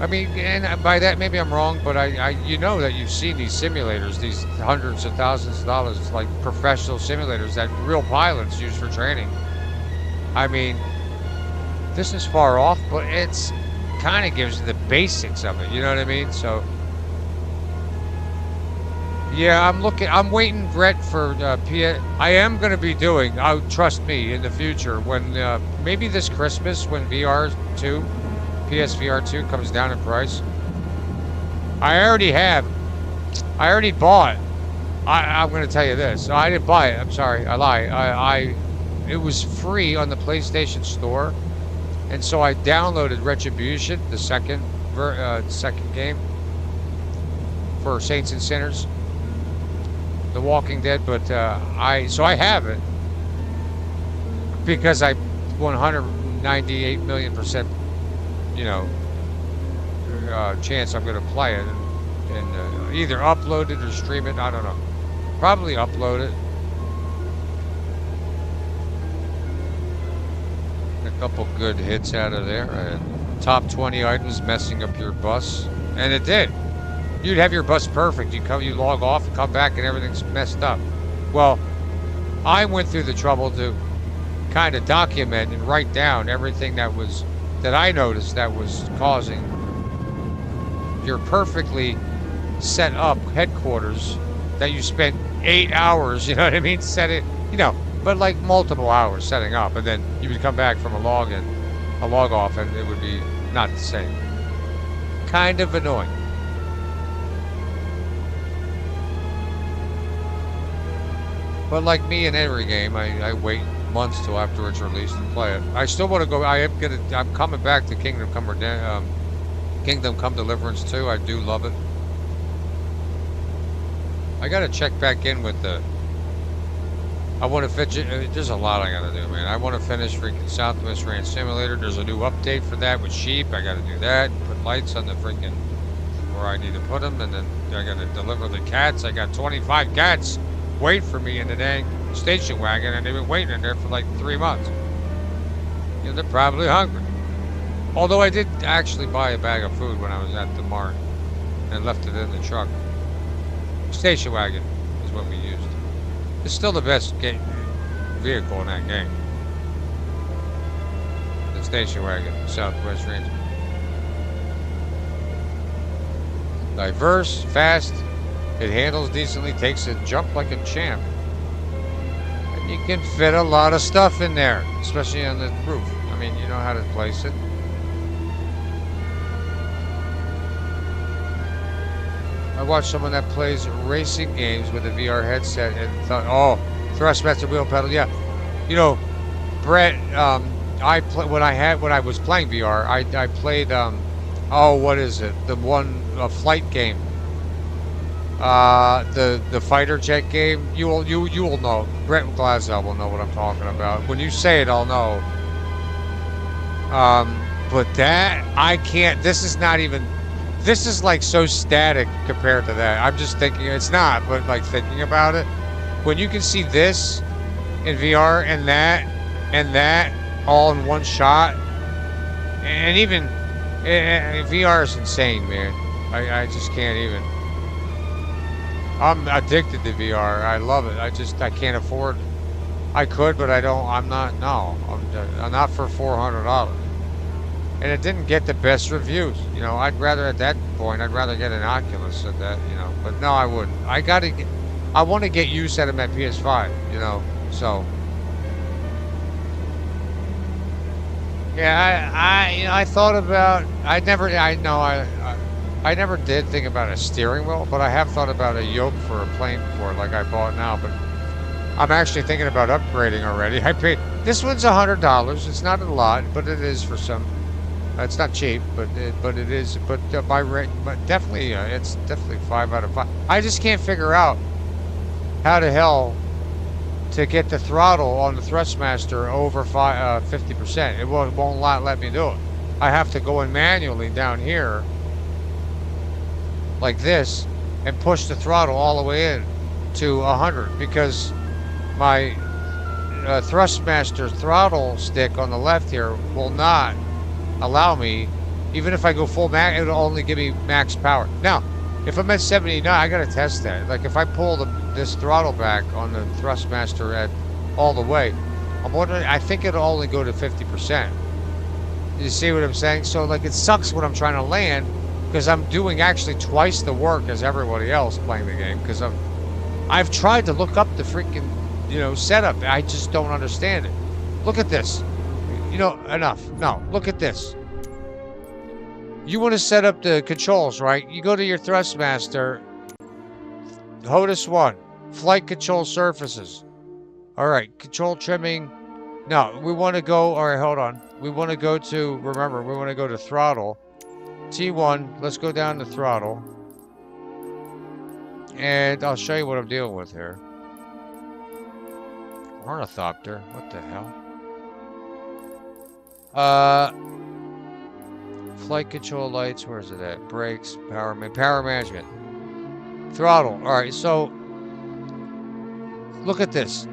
I mean, and by that maybe I'm wrong, but that you've seen these simulators, these hundreds of thousands of dollars, like professional simulators that real pilots use for training. I mean, this is far off, but it's kind of gives you the basics of it. You know what I mean? So, yeah, I'm waiting, Brett, for I am going to be doing, trust me, in the future, when maybe this Christmas, when PSVR 2 comes down in price. I already bought. I'm going to tell you this. I didn't buy it. I'm sorry. I lie. It was free on the PlayStation Store. And so I downloaded Retribution, the second game for Saints and Sinners, The Walking Dead. But I have it because I 198 million%, chance I'm going to play it and either upload it or stream it. I don't know. Probably upload it. A couple good hits out of there. Top 20 items messing up your bus, and it did. You'd have your bus perfect. You log off, and come back, and everything's messed up. Well, I went through the trouble to kind of document and write down everything that I noticed that was causing your perfectly set up headquarters that you spent 8 hours. You know what I mean? Set it. But like multiple hours setting up, and then you would come back from a log off, and it would be not the same. Kind of annoying. But like me in every game, I wait months till after it's released and play it. I still want to go. I'm coming back to Kingdom Come Deliverance 2. I do love it. I got to check back in with I want to finish. There's a lot I got to do, man. I want to finish freaking Southwest Ranch Simulator. There's a new update for that with sheep. I got to do that. Put lights on the freaking where I need to put them, and then I got to deliver the cats. I got 25 cats wait for me in the dang station wagon, and they've been waiting in there for like 3 months. They're probably hungry. Although I did actually buy a bag of food when I was at the mart and left it in the truck. Station wagon is what we used. It's still the best vehicle in that game. The station wagon, Southwest Range. Diverse, fast, it handles decently, takes a jump like a champ. And you can fit a lot of stuff in there, especially on the roof. I mean, you know how to place it. I watched someone that plays racing games with a VR headset and thought, oh, Thrustmaster wheel pedal, yeah. You know, Brett, when I was playing VR, I played oh, what is it? The one flight game. The fighter jet game. You will know. Brett Glasgow will know what I'm talking about. When you say it, I'll know. But that I can't. This is not even. This is like so static compared to that. I'm just thinking it's not, but like thinking about it, when you can see this in VR and that all in one shot, and even VR is insane, man. I just can't even. I'm addicted to VR. I love it. I can't afford. I could, but I don't. I'm not. No, I'm not for $400. And it didn't get the best reviews. You know, I'd rather at that point, I'd rather get an Oculus than that. You know, but no, I wouldn't. I want to get use out of my PS5. You know, so. Yeah, I thought about. I never did think about a steering wheel, but I have thought about a yoke for a plane before, like I bought now. But I'm actually thinking about upgrading already. I paid. This one's $100. It's not a lot, but it is for some. It's not cheap, but it is. But by rate, but definitely, it's definitely 5 out of 5. I just can't figure out how the hell to get the throttle on the Thrustmaster over 50%. It won't let me do it. I have to go in manually down here, like this, and push the throttle all the way in to 100 because my Thrustmaster throttle stick on the left here will not allow me. Even if I go full max, it'll only give me max power. Now, if I'm at 79, I gotta test that. Like if I pull this throttle back on the Thrustmaster at all the way, I'm wondering. I think it'll only go to 50%. You see what I'm saying? So like it sucks when I'm trying to land because I'm doing actually twice the work as everybody else playing the game because I've tried to look up the freaking setup. I just don't understand it. Look at this. Enough. No, look at this. You want to set up the controls, right? You go to your Thrustmaster, HOTAS 1, flight control surfaces. All right, control trimming. No, we want to go, all right, hold on. We want to go to, remember, we want to go to throttle. T1, let's go down to throttle. And I'll show you what I'm dealing with here. Ornithopter, what the hell? Flight control lights, where is it at? Brakes, power management. Throttle. Alright, so look at this.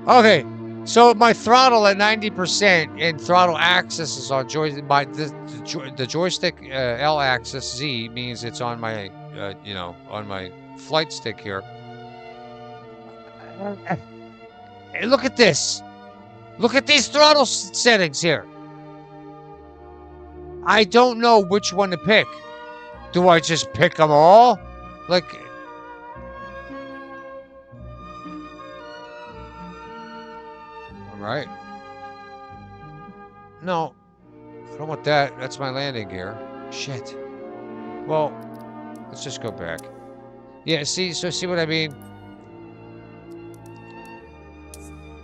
Okay, so my throttle at 90% and throttle axis is on the joystick L axis Z means it's on my on my flight stick here. Hey, look at this. Look at these throttle settings here. I don't know which one to pick. Do I just pick them all? Like... Alright. No. I don't want that. That's my landing gear. Shit. Well, let's just go back. Yeah, see what I mean?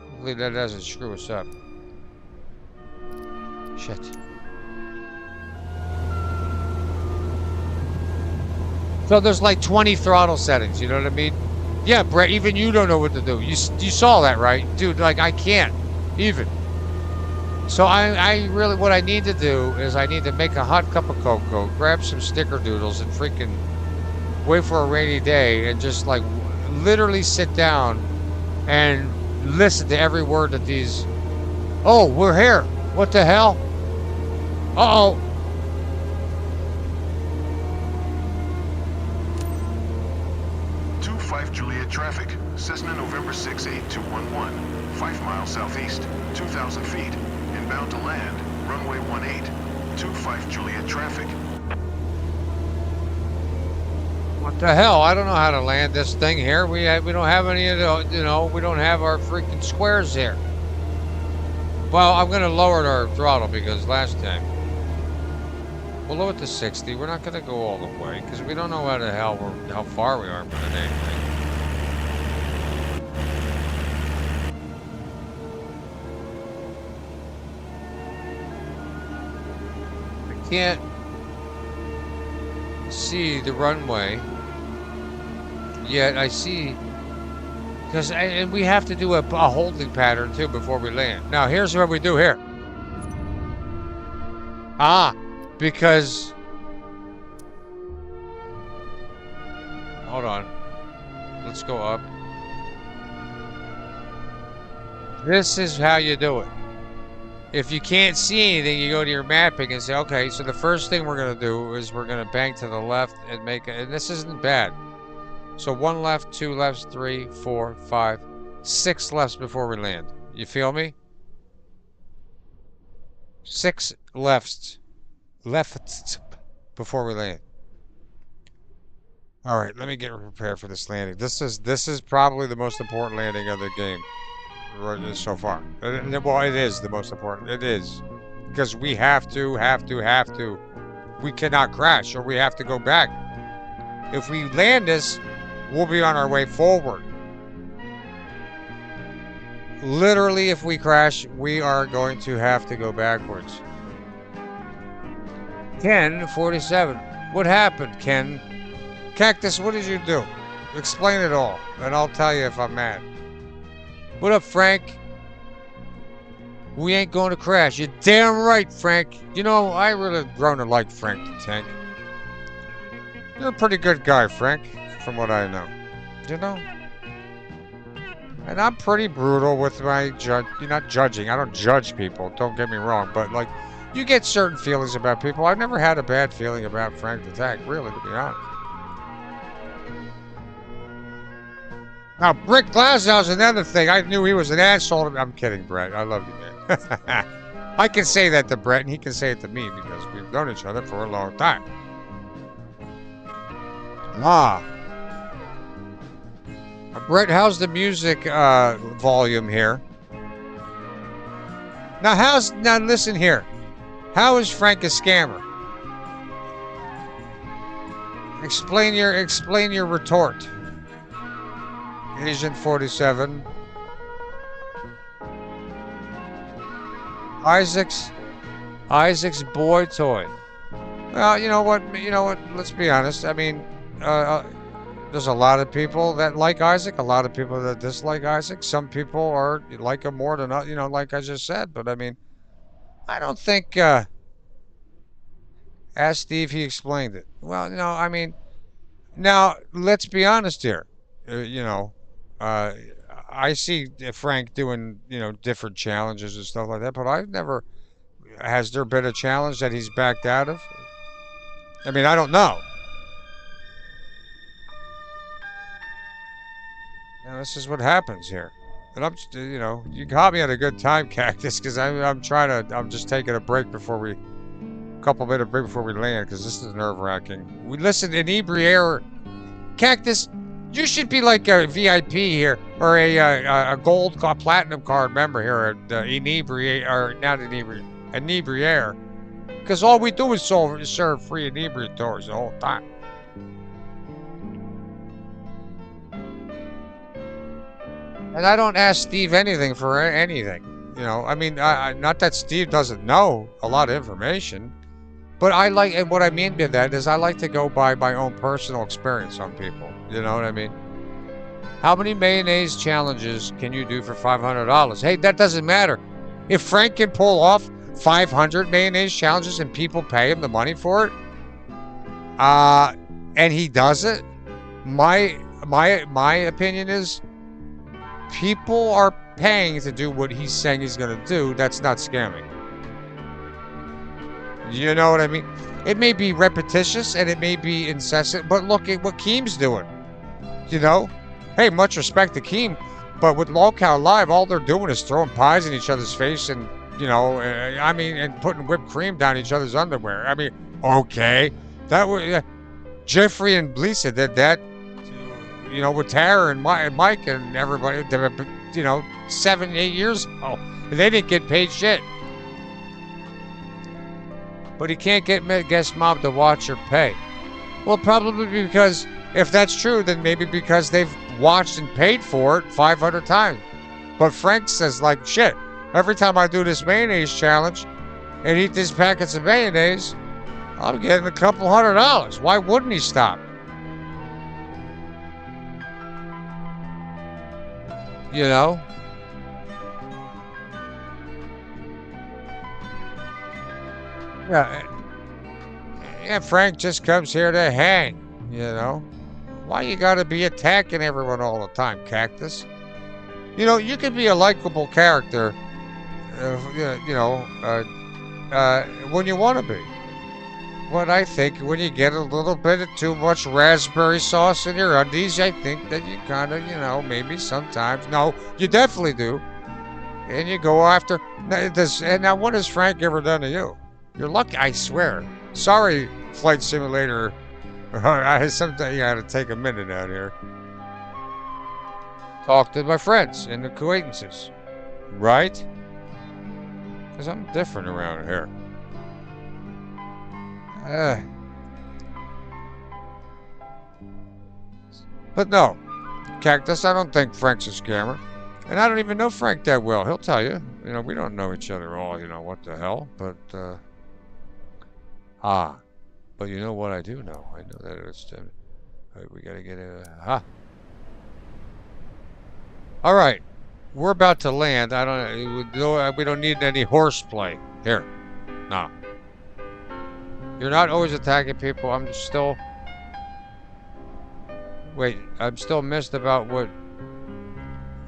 Hopefully that doesn't screw us up. Shit. So there's like 20 throttle settings, you know what I mean? Yeah, Brett, even you don't know what to do. You saw that, right? Dude, like, I can't even. So I really, what I need to do is I need to make a hot cup of cocoa, grab some snickerdoodles and freaking wait for a rainy day and just like literally sit down and listen to every word that these... Oh, we're here. What the hell? Uh-oh. Juliet traffic. Cessna November 6 8211. 5 miles southeast. 2,000 feet. Inbound to land. Runway 18. 25 Juliet traffic. What the hell? I don't know how to land this thing here. We don't have any of the, we don't have our freaking squares here. Well, I'm going to lower our throttle because last time. We'll lower it to 60. We're not going to go all the way because we don't know how far we are more than anything. I can't see the runway yet. I see, and we have to do a holding pattern too before we land. Now here's what we do here. Because hold on, let's go up. This is how you do it. If you can't see anything, you go to your mapping and say, okay, so the first thing we're going to do is we're going to bank to the left and make it, and this isn't bad. So 1 left, 2 lefts, 3, 4, 5, 6 lefts before we land. You feel me? 6 lefts before we land. All right, let me get prepared for this landing. This is probably the most important landing of the game so far. Well, it is the most important. It is because we have to. We cannot crash, or we have to go back. If we land this, we'll be on our way forward. Literally, if we crash, we are going to have to go backwards. Ken 47. What happened, Ken? Cactus, what did you do? Explain it all, and I'll tell you if I'm mad. What up, Frank? We ain't going to crash. You're damn right, Frank. You know, I really grown to like Frank the Tank. You're a pretty good guy, Frank, from what I know. You know? And I'm pretty brutal with my You're not judging. I don't judge people. Don't get me wrong. But, like, you get certain feelings about people. I've never had a bad feeling about Frank the Tank, really, to be honest. Now, Brick Glasnow's another thing. I knew he was an asshole. I'm kidding, Brett. I love you, man. I can say that to Brett, and he can say it to me because we've known each other for a long time. Brett, how's the music volume here? Now listen here. How is Frank a scammer? Explain your retort. Agent 47. Isaac's boy toy. Well, you know what? Let's be honest. I mean, there's a lot of people that like Isaac, a lot of people that dislike Isaac. Some people like him more than like I just said. But I mean, I don't think. Ask Steve. He explained it. Well, I mean, now let's be honest here. I see Frank doing, different challenges and stuff like that, but I've never. Has there been a challenge that he's backed out of? I mean, I don't know. This is what happens here. And I'm, you caught me at a good time, Cactus, because I'm just taking a break before couple minute break before we land, because this is nerve-wracking. We listen, Inebriator, Cactus. You should be like a VIP here, or a gold platinum card member here at Inebriator, or not Inebriator, because all we do is serve free inebriators the whole time. And I don't ask Steve anything for anything, I mean, not that Steve doesn't know a lot of information, but and what I mean by that is I like to go by my own personal experience on people. You know what I mean? How many mayonnaise challenges can you do for $500? Hey, that doesn't matter. If Frank can pull off 500 mayonnaise challenges and people pay him the money for it, and he does it, my opinion is people are paying to do what he's saying he's going to do. That's not scamming. You know what I mean? It may be repetitious and it may be incessant, but look at what Keem's doing. Hey, much respect to Keem, but with Lolcow Live, all they're doing is throwing pies in each other's face and, and putting whipped cream down each other's underwear. I mean, okay. That was Jeffrey and Lisa did that, with Tara and Mike and everybody, 7-8 years ago. And they didn't get paid shit. but he can't get guest mob to watch or pay. Well, probably because, if that's true, then maybe because they've watched and paid for it 500 times. But Frank says, like, shit, every time I do this mayonnaise challenge and eat these packets of mayonnaise, I'm getting a couple $100. Why wouldn't he stop? You know? Yeah, Frank just comes here to hang, you know? Why you gotta be attacking everyone all the time, Cactus? You know, you can be a likable character, when you want to be. But I think when you get a little bit of too much raspberry sauce in your undies, I think that you kind of, maybe sometimes, no, you definitely do. And you go after, and now what has Frank ever done to you? You're lucky, I swear. Sorry, Flight Simulator. Sometimes I gotta take a minute out here. Talk to my friends and acquaintances, right? Because I'm different around here. But no, Cactus, I don't think Frank's a scammer. And I don't even know Frank that well. He'll tell you. We don't know each other all, what the hell. But, but you know what I do know? I know that it's, we gotta get all right. We're about to land. We don't need any horseplay. Here. No. You're not always attacking people. I'm still missed about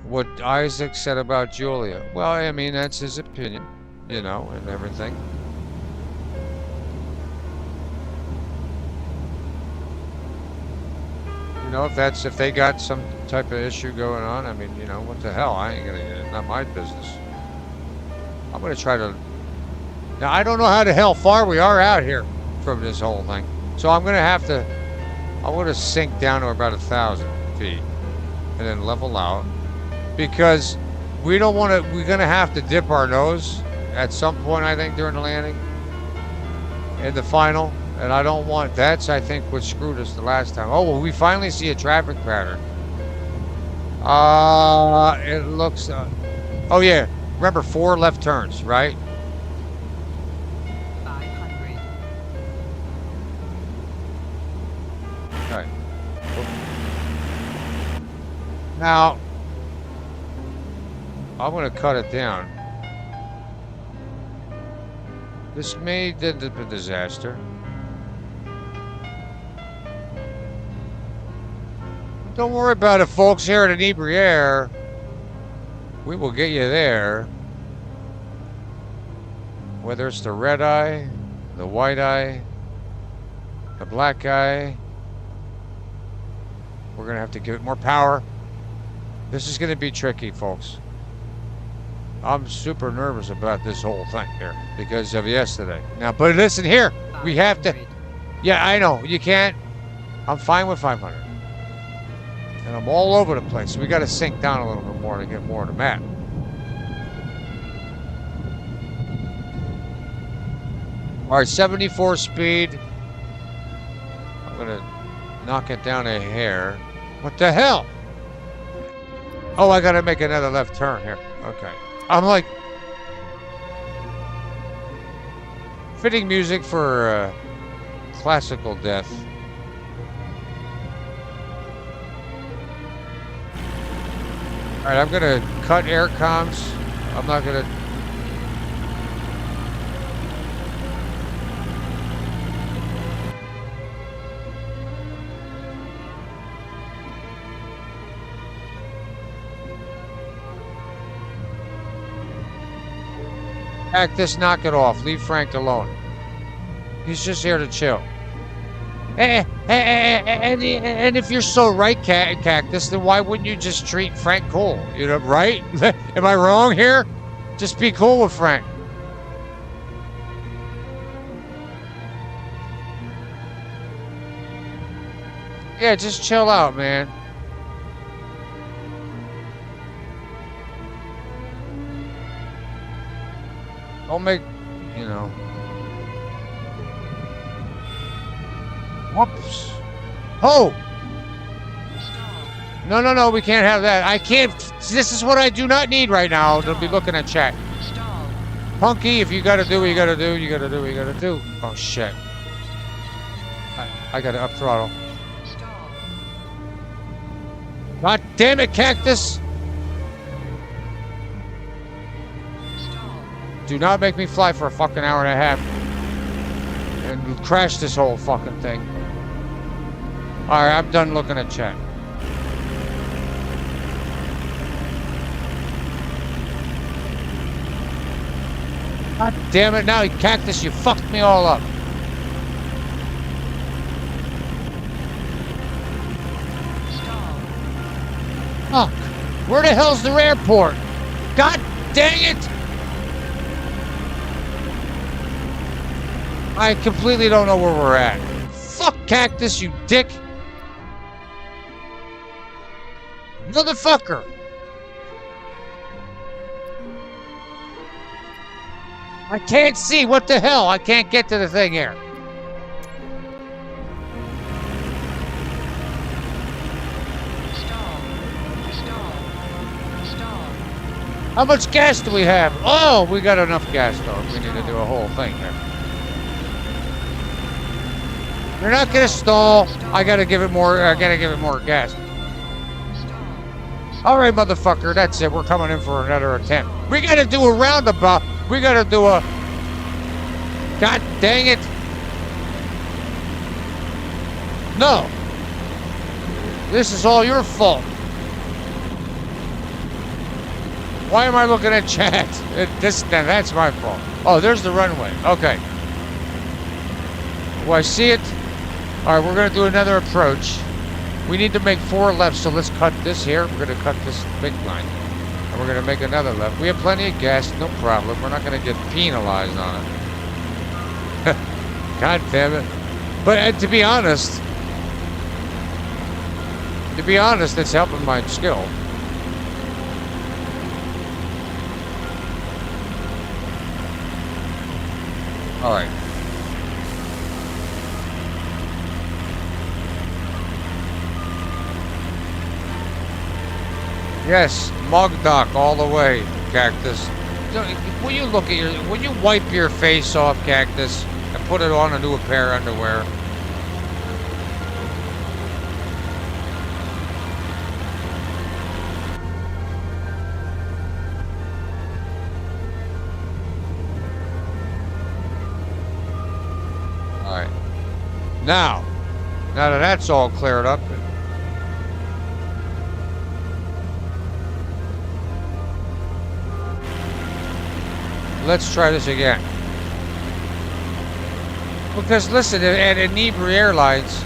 what Isaac said about Julia. Well, I mean, that's his opinion, and everything. If they got some type of issue going on, I mean, what the hell? I ain't gonna, it's not my business. I'm gonna try to, now I don't know how the hell far we are out here from this whole thing. So I'm gonna sink down to about 1,000 feet and then level out, because we're gonna have to dip our nose at some point, I think, during the landing in the final. And I don't want, that's, I think, what screwed us the last time. Oh, well, we finally see a traffic pattern. It looks, oh yeah, remember 4 left turns, right? 500. All right. Now, I'm gonna cut it down. This may end up a disaster. Don't worry about it, folks. Here at Inebriare, we will get you there. Whether it's the red eye, the white eye, the black eye, we're going to have to give it more power. This is going to be tricky, folks. I'm super nervous about this whole thing here because of yesterday. Now, but listen here. We have to... Yeah, I know. You can't... I'm fine with 500. And I'm all over the place. So we got to sink down a little bit more to get more of the map. All right, 74 speed. I'm going to knock it down a hair. What the hell? Oh, I got to make another left turn here. Okay. I'm like... Fitting music for classical death. All right, I'm gonna cut air comms. I'm not gonna. Cactus, knock it off. Leave Frank alone. He's just here to chill. And if you're so right, Cactus, then why wouldn't you just treat Frank cool? Right? Am I wrong here? Just be cool with Frank. Yeah, just chill out, man. Don't make, Whoops. Oh! No, no, no, we can't have that. I can't. This is what I do not need right now. They'll be looking at chat. Punky, if you gotta do what you gotta do, you gotta do what you gotta do. Oh, shit. I gotta up throttle. God damn it, Cactus! Do not make me fly for a fucking hour and a half and crash this whole fucking thing. Alright, I'm done looking at chat. God damn it, now, Cactus, you fucked me all up. Fuck. Where the hell's the airport? God dang it! I completely don't know where we're at. Fuck Cactus, you dick! Motherfucker! I can't see. What the hell? I can't get to the thing here. How much gas do we have? Oh, we got enough gas though. We need to do a whole thing here. You're not gonna stall. I gotta give it more. I gotta give it more gas. All right, motherfucker. That's it. We're coming in for another attempt. We gotta do a roundabout. We gotta do a... God dang it. No. This is all your fault. Why am I looking at chat? That's my fault. Oh, there's the runway. Okay. Well, I see it. All right, we're gonna do another approach. We need to make 4 lefts, so let's cut this here. We're gonna cut this big line. And we're gonna make another left. We have plenty of gas, no problem. We're not gonna get penalized on it. God damn it. But to be honest, it's helping my skill. All right. Yes, mug dock all the way, Cactus. Will you look at will you wipe your face off, Cactus, and put it on a new pair of underwear? All right. Now that that's all cleared up, let's try this again. Because listen, at Enebri Airlines,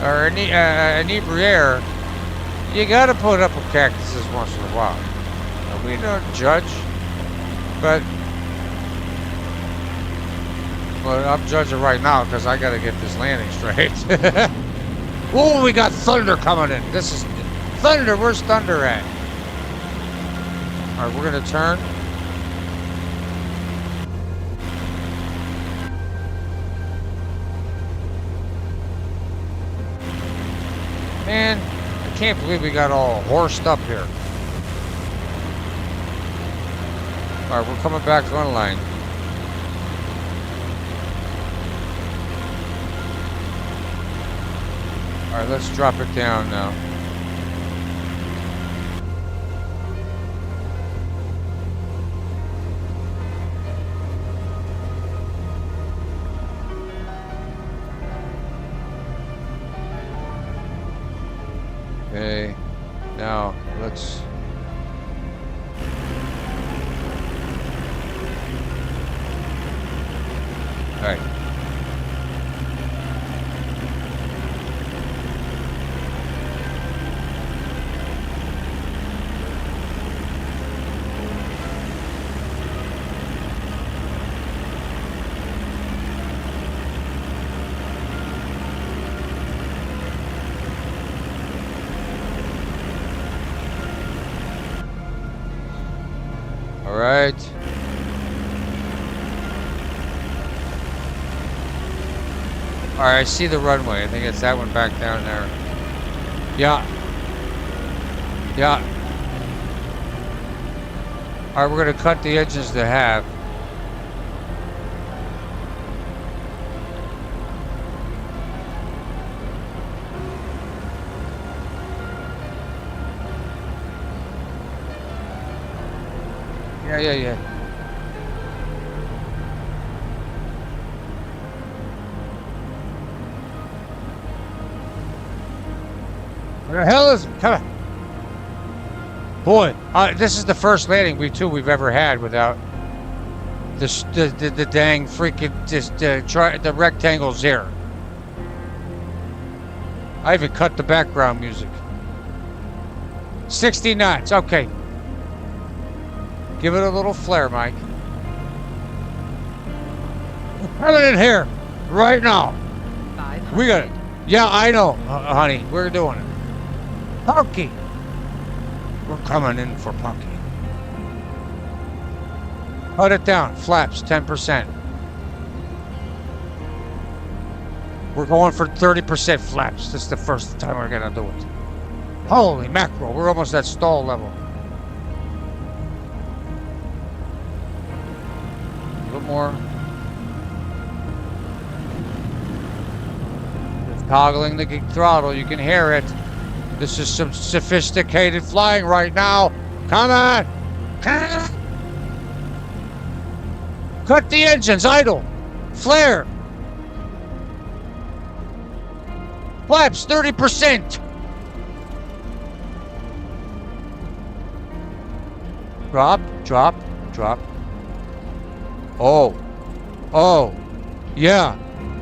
or Enebri Air, you gotta put up with cactuses once in a while. And we don't judge, but well, I'm judging right now because I gotta get this landing straight. Oh, we got thunder coming in. This is thunder. Where's thunder at? All right, we're gonna turn. Man, I can't believe we got all horsed up here. Alright, we're coming back on line. Alright, let's drop it down now. Okay, now let's... All right. All right. Alright, I see the runway. I think it's that one back down there. Yeah. Yeah. Alright, we're gonna cut the engines to half. Yeah. What the hell is... Come on. Boy, this is the first landing we've ever had without the dang freaking the rectangles here. I even cut the background music. 60 knots, okay. Give it a little flare, Mike. We're coming in here right now. We got it. Yeah, I know, honey. We're doing it. Punky. We're coming in for Punky. Cut it down. Flaps, 10%. We're going for 30% flaps. This is the first time we're gonna do it. Holy mackerel, we're almost at stall level. A little more. Just toggling the throttle, you can hear it. This is some sophisticated flying right now. Come on! Cut the engines, idle. Flare. Flaps, 30%. Drop. Oh. Yeah.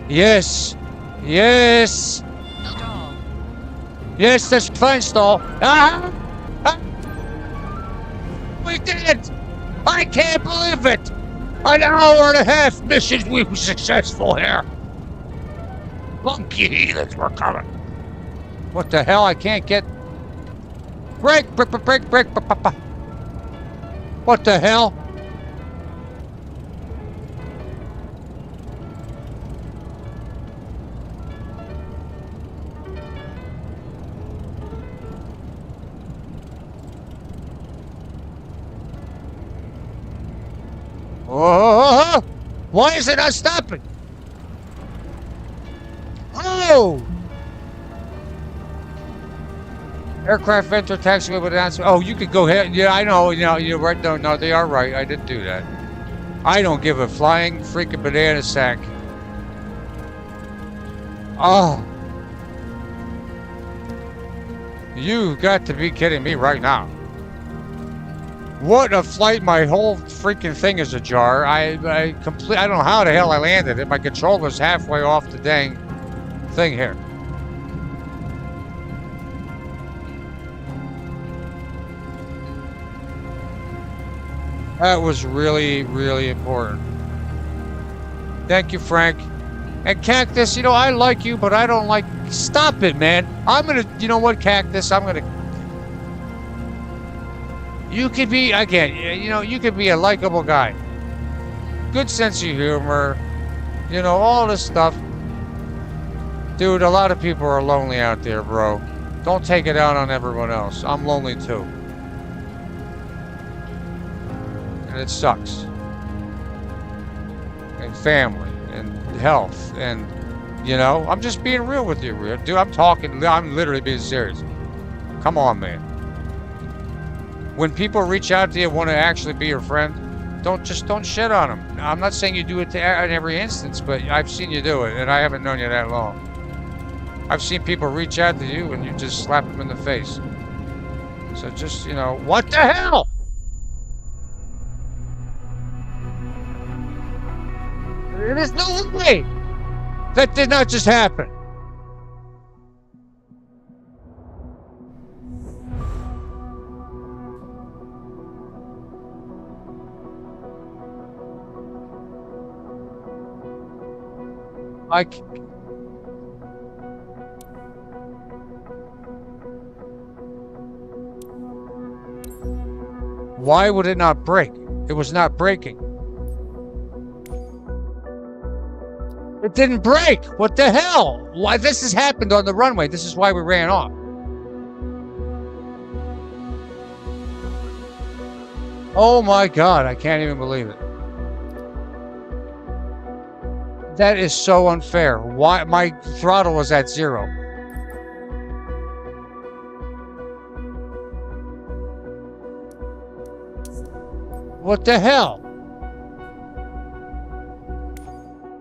Yes. Stall. Yes, that's fine, stall. We did it! I can't believe it! An hour and a half mission, we were successful here. Funky heathens, we're coming. What the hell? I can't get... Break. What the hell? Oh! Why is it not stopping? Oh! Aircraft enter taxiway with announcement. Oh, you could go ahead. Yeah, I know. You're right. No, they are right. I didn't do that. I don't give a flying freaking banana sack. Oh. You've got to be kidding me right now. What a flight. My whole freaking thing is ajar. I don't know how the hell I landed it. My controller's halfway off the dang thing here. That was really, really important. Thank you, Frank. And Cactus, I like you, but I don't like... Stop it, man. I'm gonna... You know what, Cactus? I'm gonna... You could be... Again, you could be a likable guy. Good sense of humor. All this stuff. Dude, a lot of people are lonely out there, bro. Don't take it out on everyone else. I'm lonely, too. And it sucks. And family and health and I'm just being real with you, dude. I'm literally being serious. Come on, man. When people reach out to you and want to actually be your friend, don't shit on them. I'm not saying you do it in every instance, but I've seen you do it, and I haven't known you that long. I've seen people reach out to you and you just slap them in the face. So just, what the hell? There's no way that did not just happen. Why would it not break? It was not breaking. It didn't break. What the hell? Why this has happened on the runway? This is why we ran off. Oh my God, I can't even believe it. That is so unfair. Why my throttle was at 0. What the hell?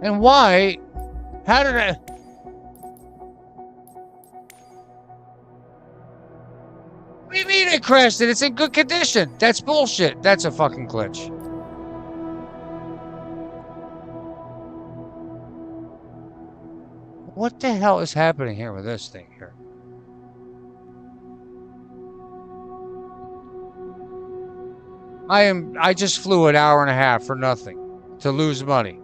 And why? How did I? What do you mean it crashed it? It's in good condition. That's bullshit. That's a fucking glitch. What the hell is happening here with this thing here? I just flew an hour and a half for nothing. To lose money.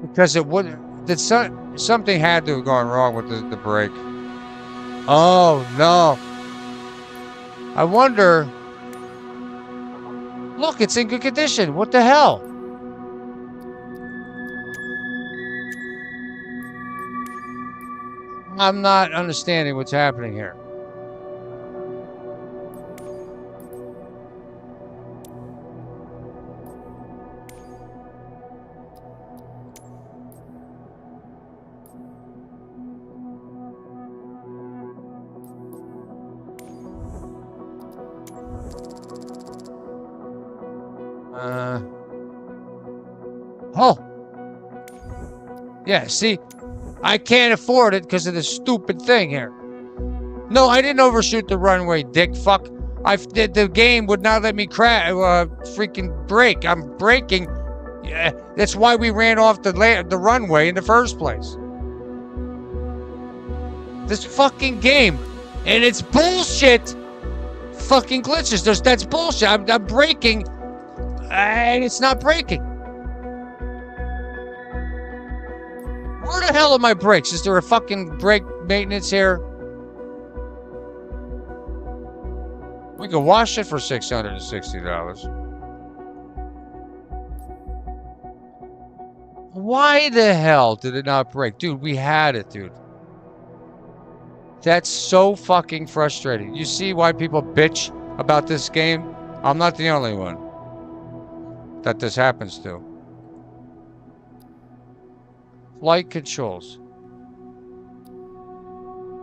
Because it wouldn't. Something had to have gone wrong with the brake. Oh no. I wonder. Look, it's in good condition. What the hell? I'm not understanding what's happening here. Oh. Yeah, see, I can't afford it because of this stupid thing here. No, I didn't overshoot the runway, dick fuck. The game would not let me freaking brake. I'm braking. Yeah, that's why we ran off the runway in the first place. This fucking game, and it's bullshit. Fucking glitches. That's bullshit. I'm braking, and it's not braking. Where the hell are my brakes? Is there a fucking brake maintenance here? We could wash it for $660. Why the hell did it not break? Dude, we had it, dude. That's so fucking frustrating. You see why people bitch about this game? I'm not the only one that this happens to. Flight controls.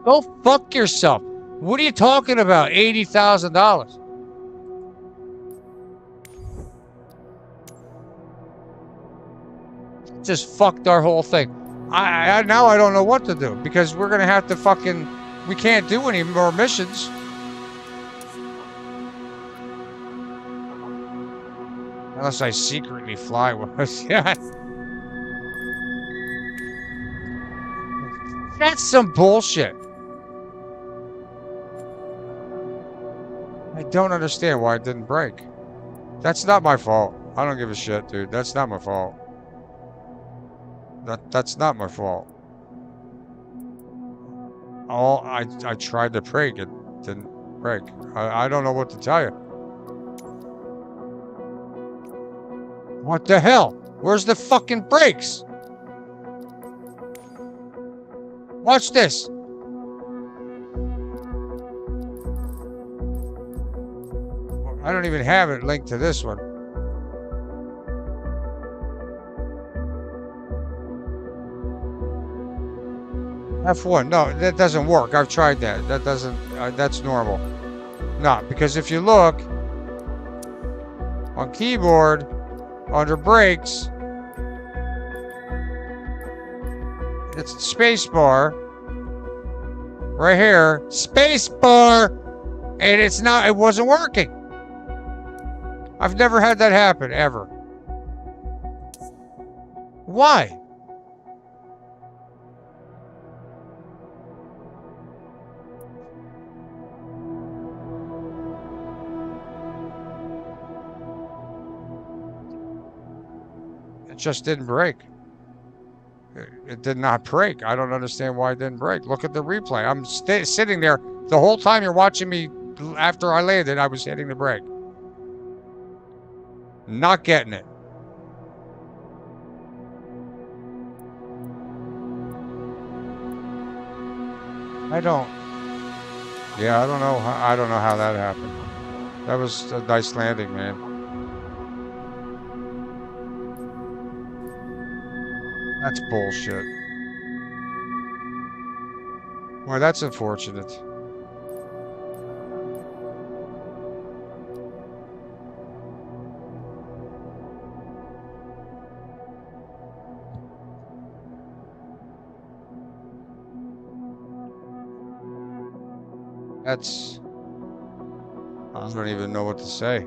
Go fuck yourself. What are you talking about? $80,000. Just fucked our whole thing. Now I don't know what to do because we're gonna have to fucking. We can't do any more missions. Unless I secretly fly with us. Yeah. That's some bullshit. I don't understand why it didn't break. That's not my fault. I don't give a shit, dude. That's not my fault. That's not my fault. I tried to brake. It didn't break. I don't know what to tell you. What the hell? Where's the fucking brakes? Watch this. I don't even have it linked to this one. F1. No, that doesn't work. I've tried that. That doesn't. That's normal. No, because if you look on keyboard under brakes, it's spacebar right here. Spacebar, and it's not. It wasn't working. I've never had that happen ever. Why? It just didn't break. It did not break. I don't understand why it didn't break. Look at the replay. I'm sitting there the whole time you're watching me. After I landed, I was hitting the brake. Not getting it. I don't know. I don't know how that happened. That was a nice landing, man. That's bullshit. Well, that's unfortunate. That's... I don't even know what to say.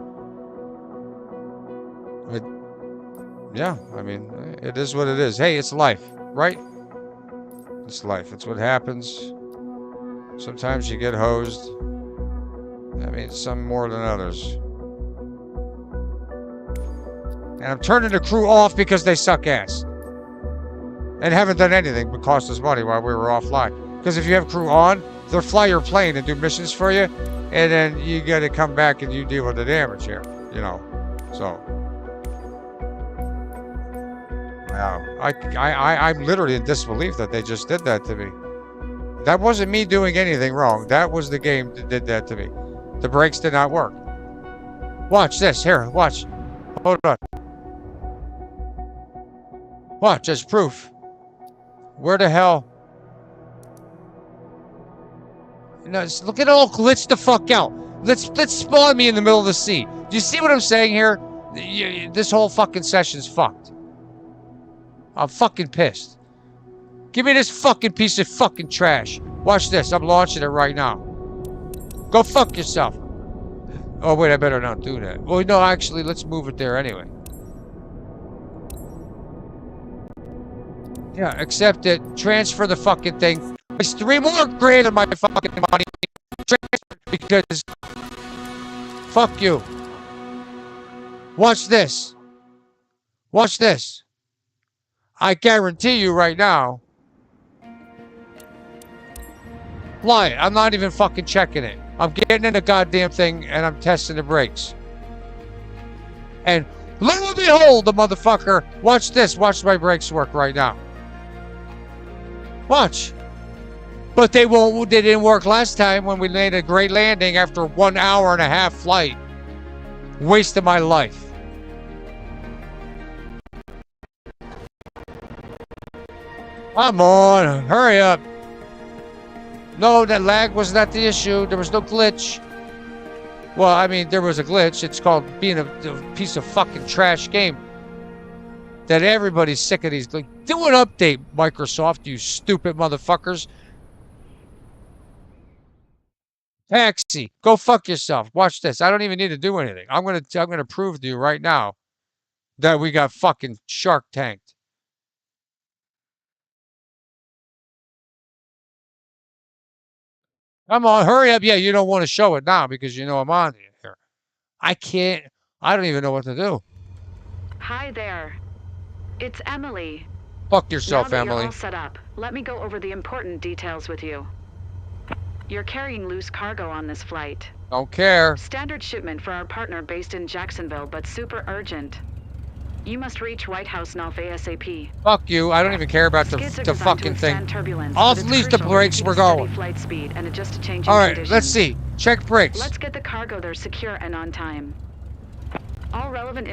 Yeah, I mean, it is what it is. Hey, it's life, right? It's life. It's what happens. Sometimes you get hosed. I mean, some more than others. And I'm turning the crew off because they suck ass. And haven't done anything but cost us money while we were offline. Because if you have crew on, they'll fly your plane and do missions for you. And then you got to come back and you deal with the damage here. You know, so... Wow. I'm literally in disbelief that they just did that to me. That wasn't me doing anything wrong. That was the game that did that to me. The brakes did not work. Watch this. Here, watch. Hold on. Watch, as proof. Where the hell? No, look at it all glitched the fuck out. Let's spawn me in the middle of the sea. Do you see what I'm saying here? This whole fucking session's fucked. I'm fucking pissed. Give me this fucking piece of fucking trash. Watch this. I'm launching it right now. Go fuck yourself. Oh, wait. I better not do that. Well, no, actually, let's move it there anyway. Yeah, accept it. Transfer the fucking thing. It's 3 more grand of my fucking money. Transfer because... Fuck you. Watch this. Watch this. I guarantee you right now. Fly it. I'm not even fucking checking it. I'm getting in the goddamn thing and I'm testing the brakes. And lo and behold, the motherfucker. Watch this. Watch my brakes work right now. Watch. But they didn't work last time when we made a great landing after 1 hour and a half flight. Wasted my life. Come on, hurry up. No, that lag was not the issue. There was no glitch. Well, I mean, there was a glitch. It's called being a piece of fucking trash game. That everybody's sick of these. Like, do an update, Microsoft, you stupid motherfuckers. Taxi, go fuck yourself. Watch this. I don't even need to do anything. I'm gonna prove to you right now that we got fucking Shark Tanked. Come on, hurry up. Yeah, you don't want to show it now because you know I'm on here. I can't. I don't even know what to do. Hi there. It's Emily. Fuck yourself, now that Emily. You're all set up. Let me go over the important details with you. You're carrying loose cargo on this flight. Don't care. Standard shipment for our partner based in Jacksonville, but super urgent. You must reach White House North ASAP. Fuck you. I don't even care about the fucking thing. Off leave the brakes. We're going. Flight speed and adjust to changing all right, conditions. let's see. Check brakes. Let's get the cargo there secure and on time. All relevant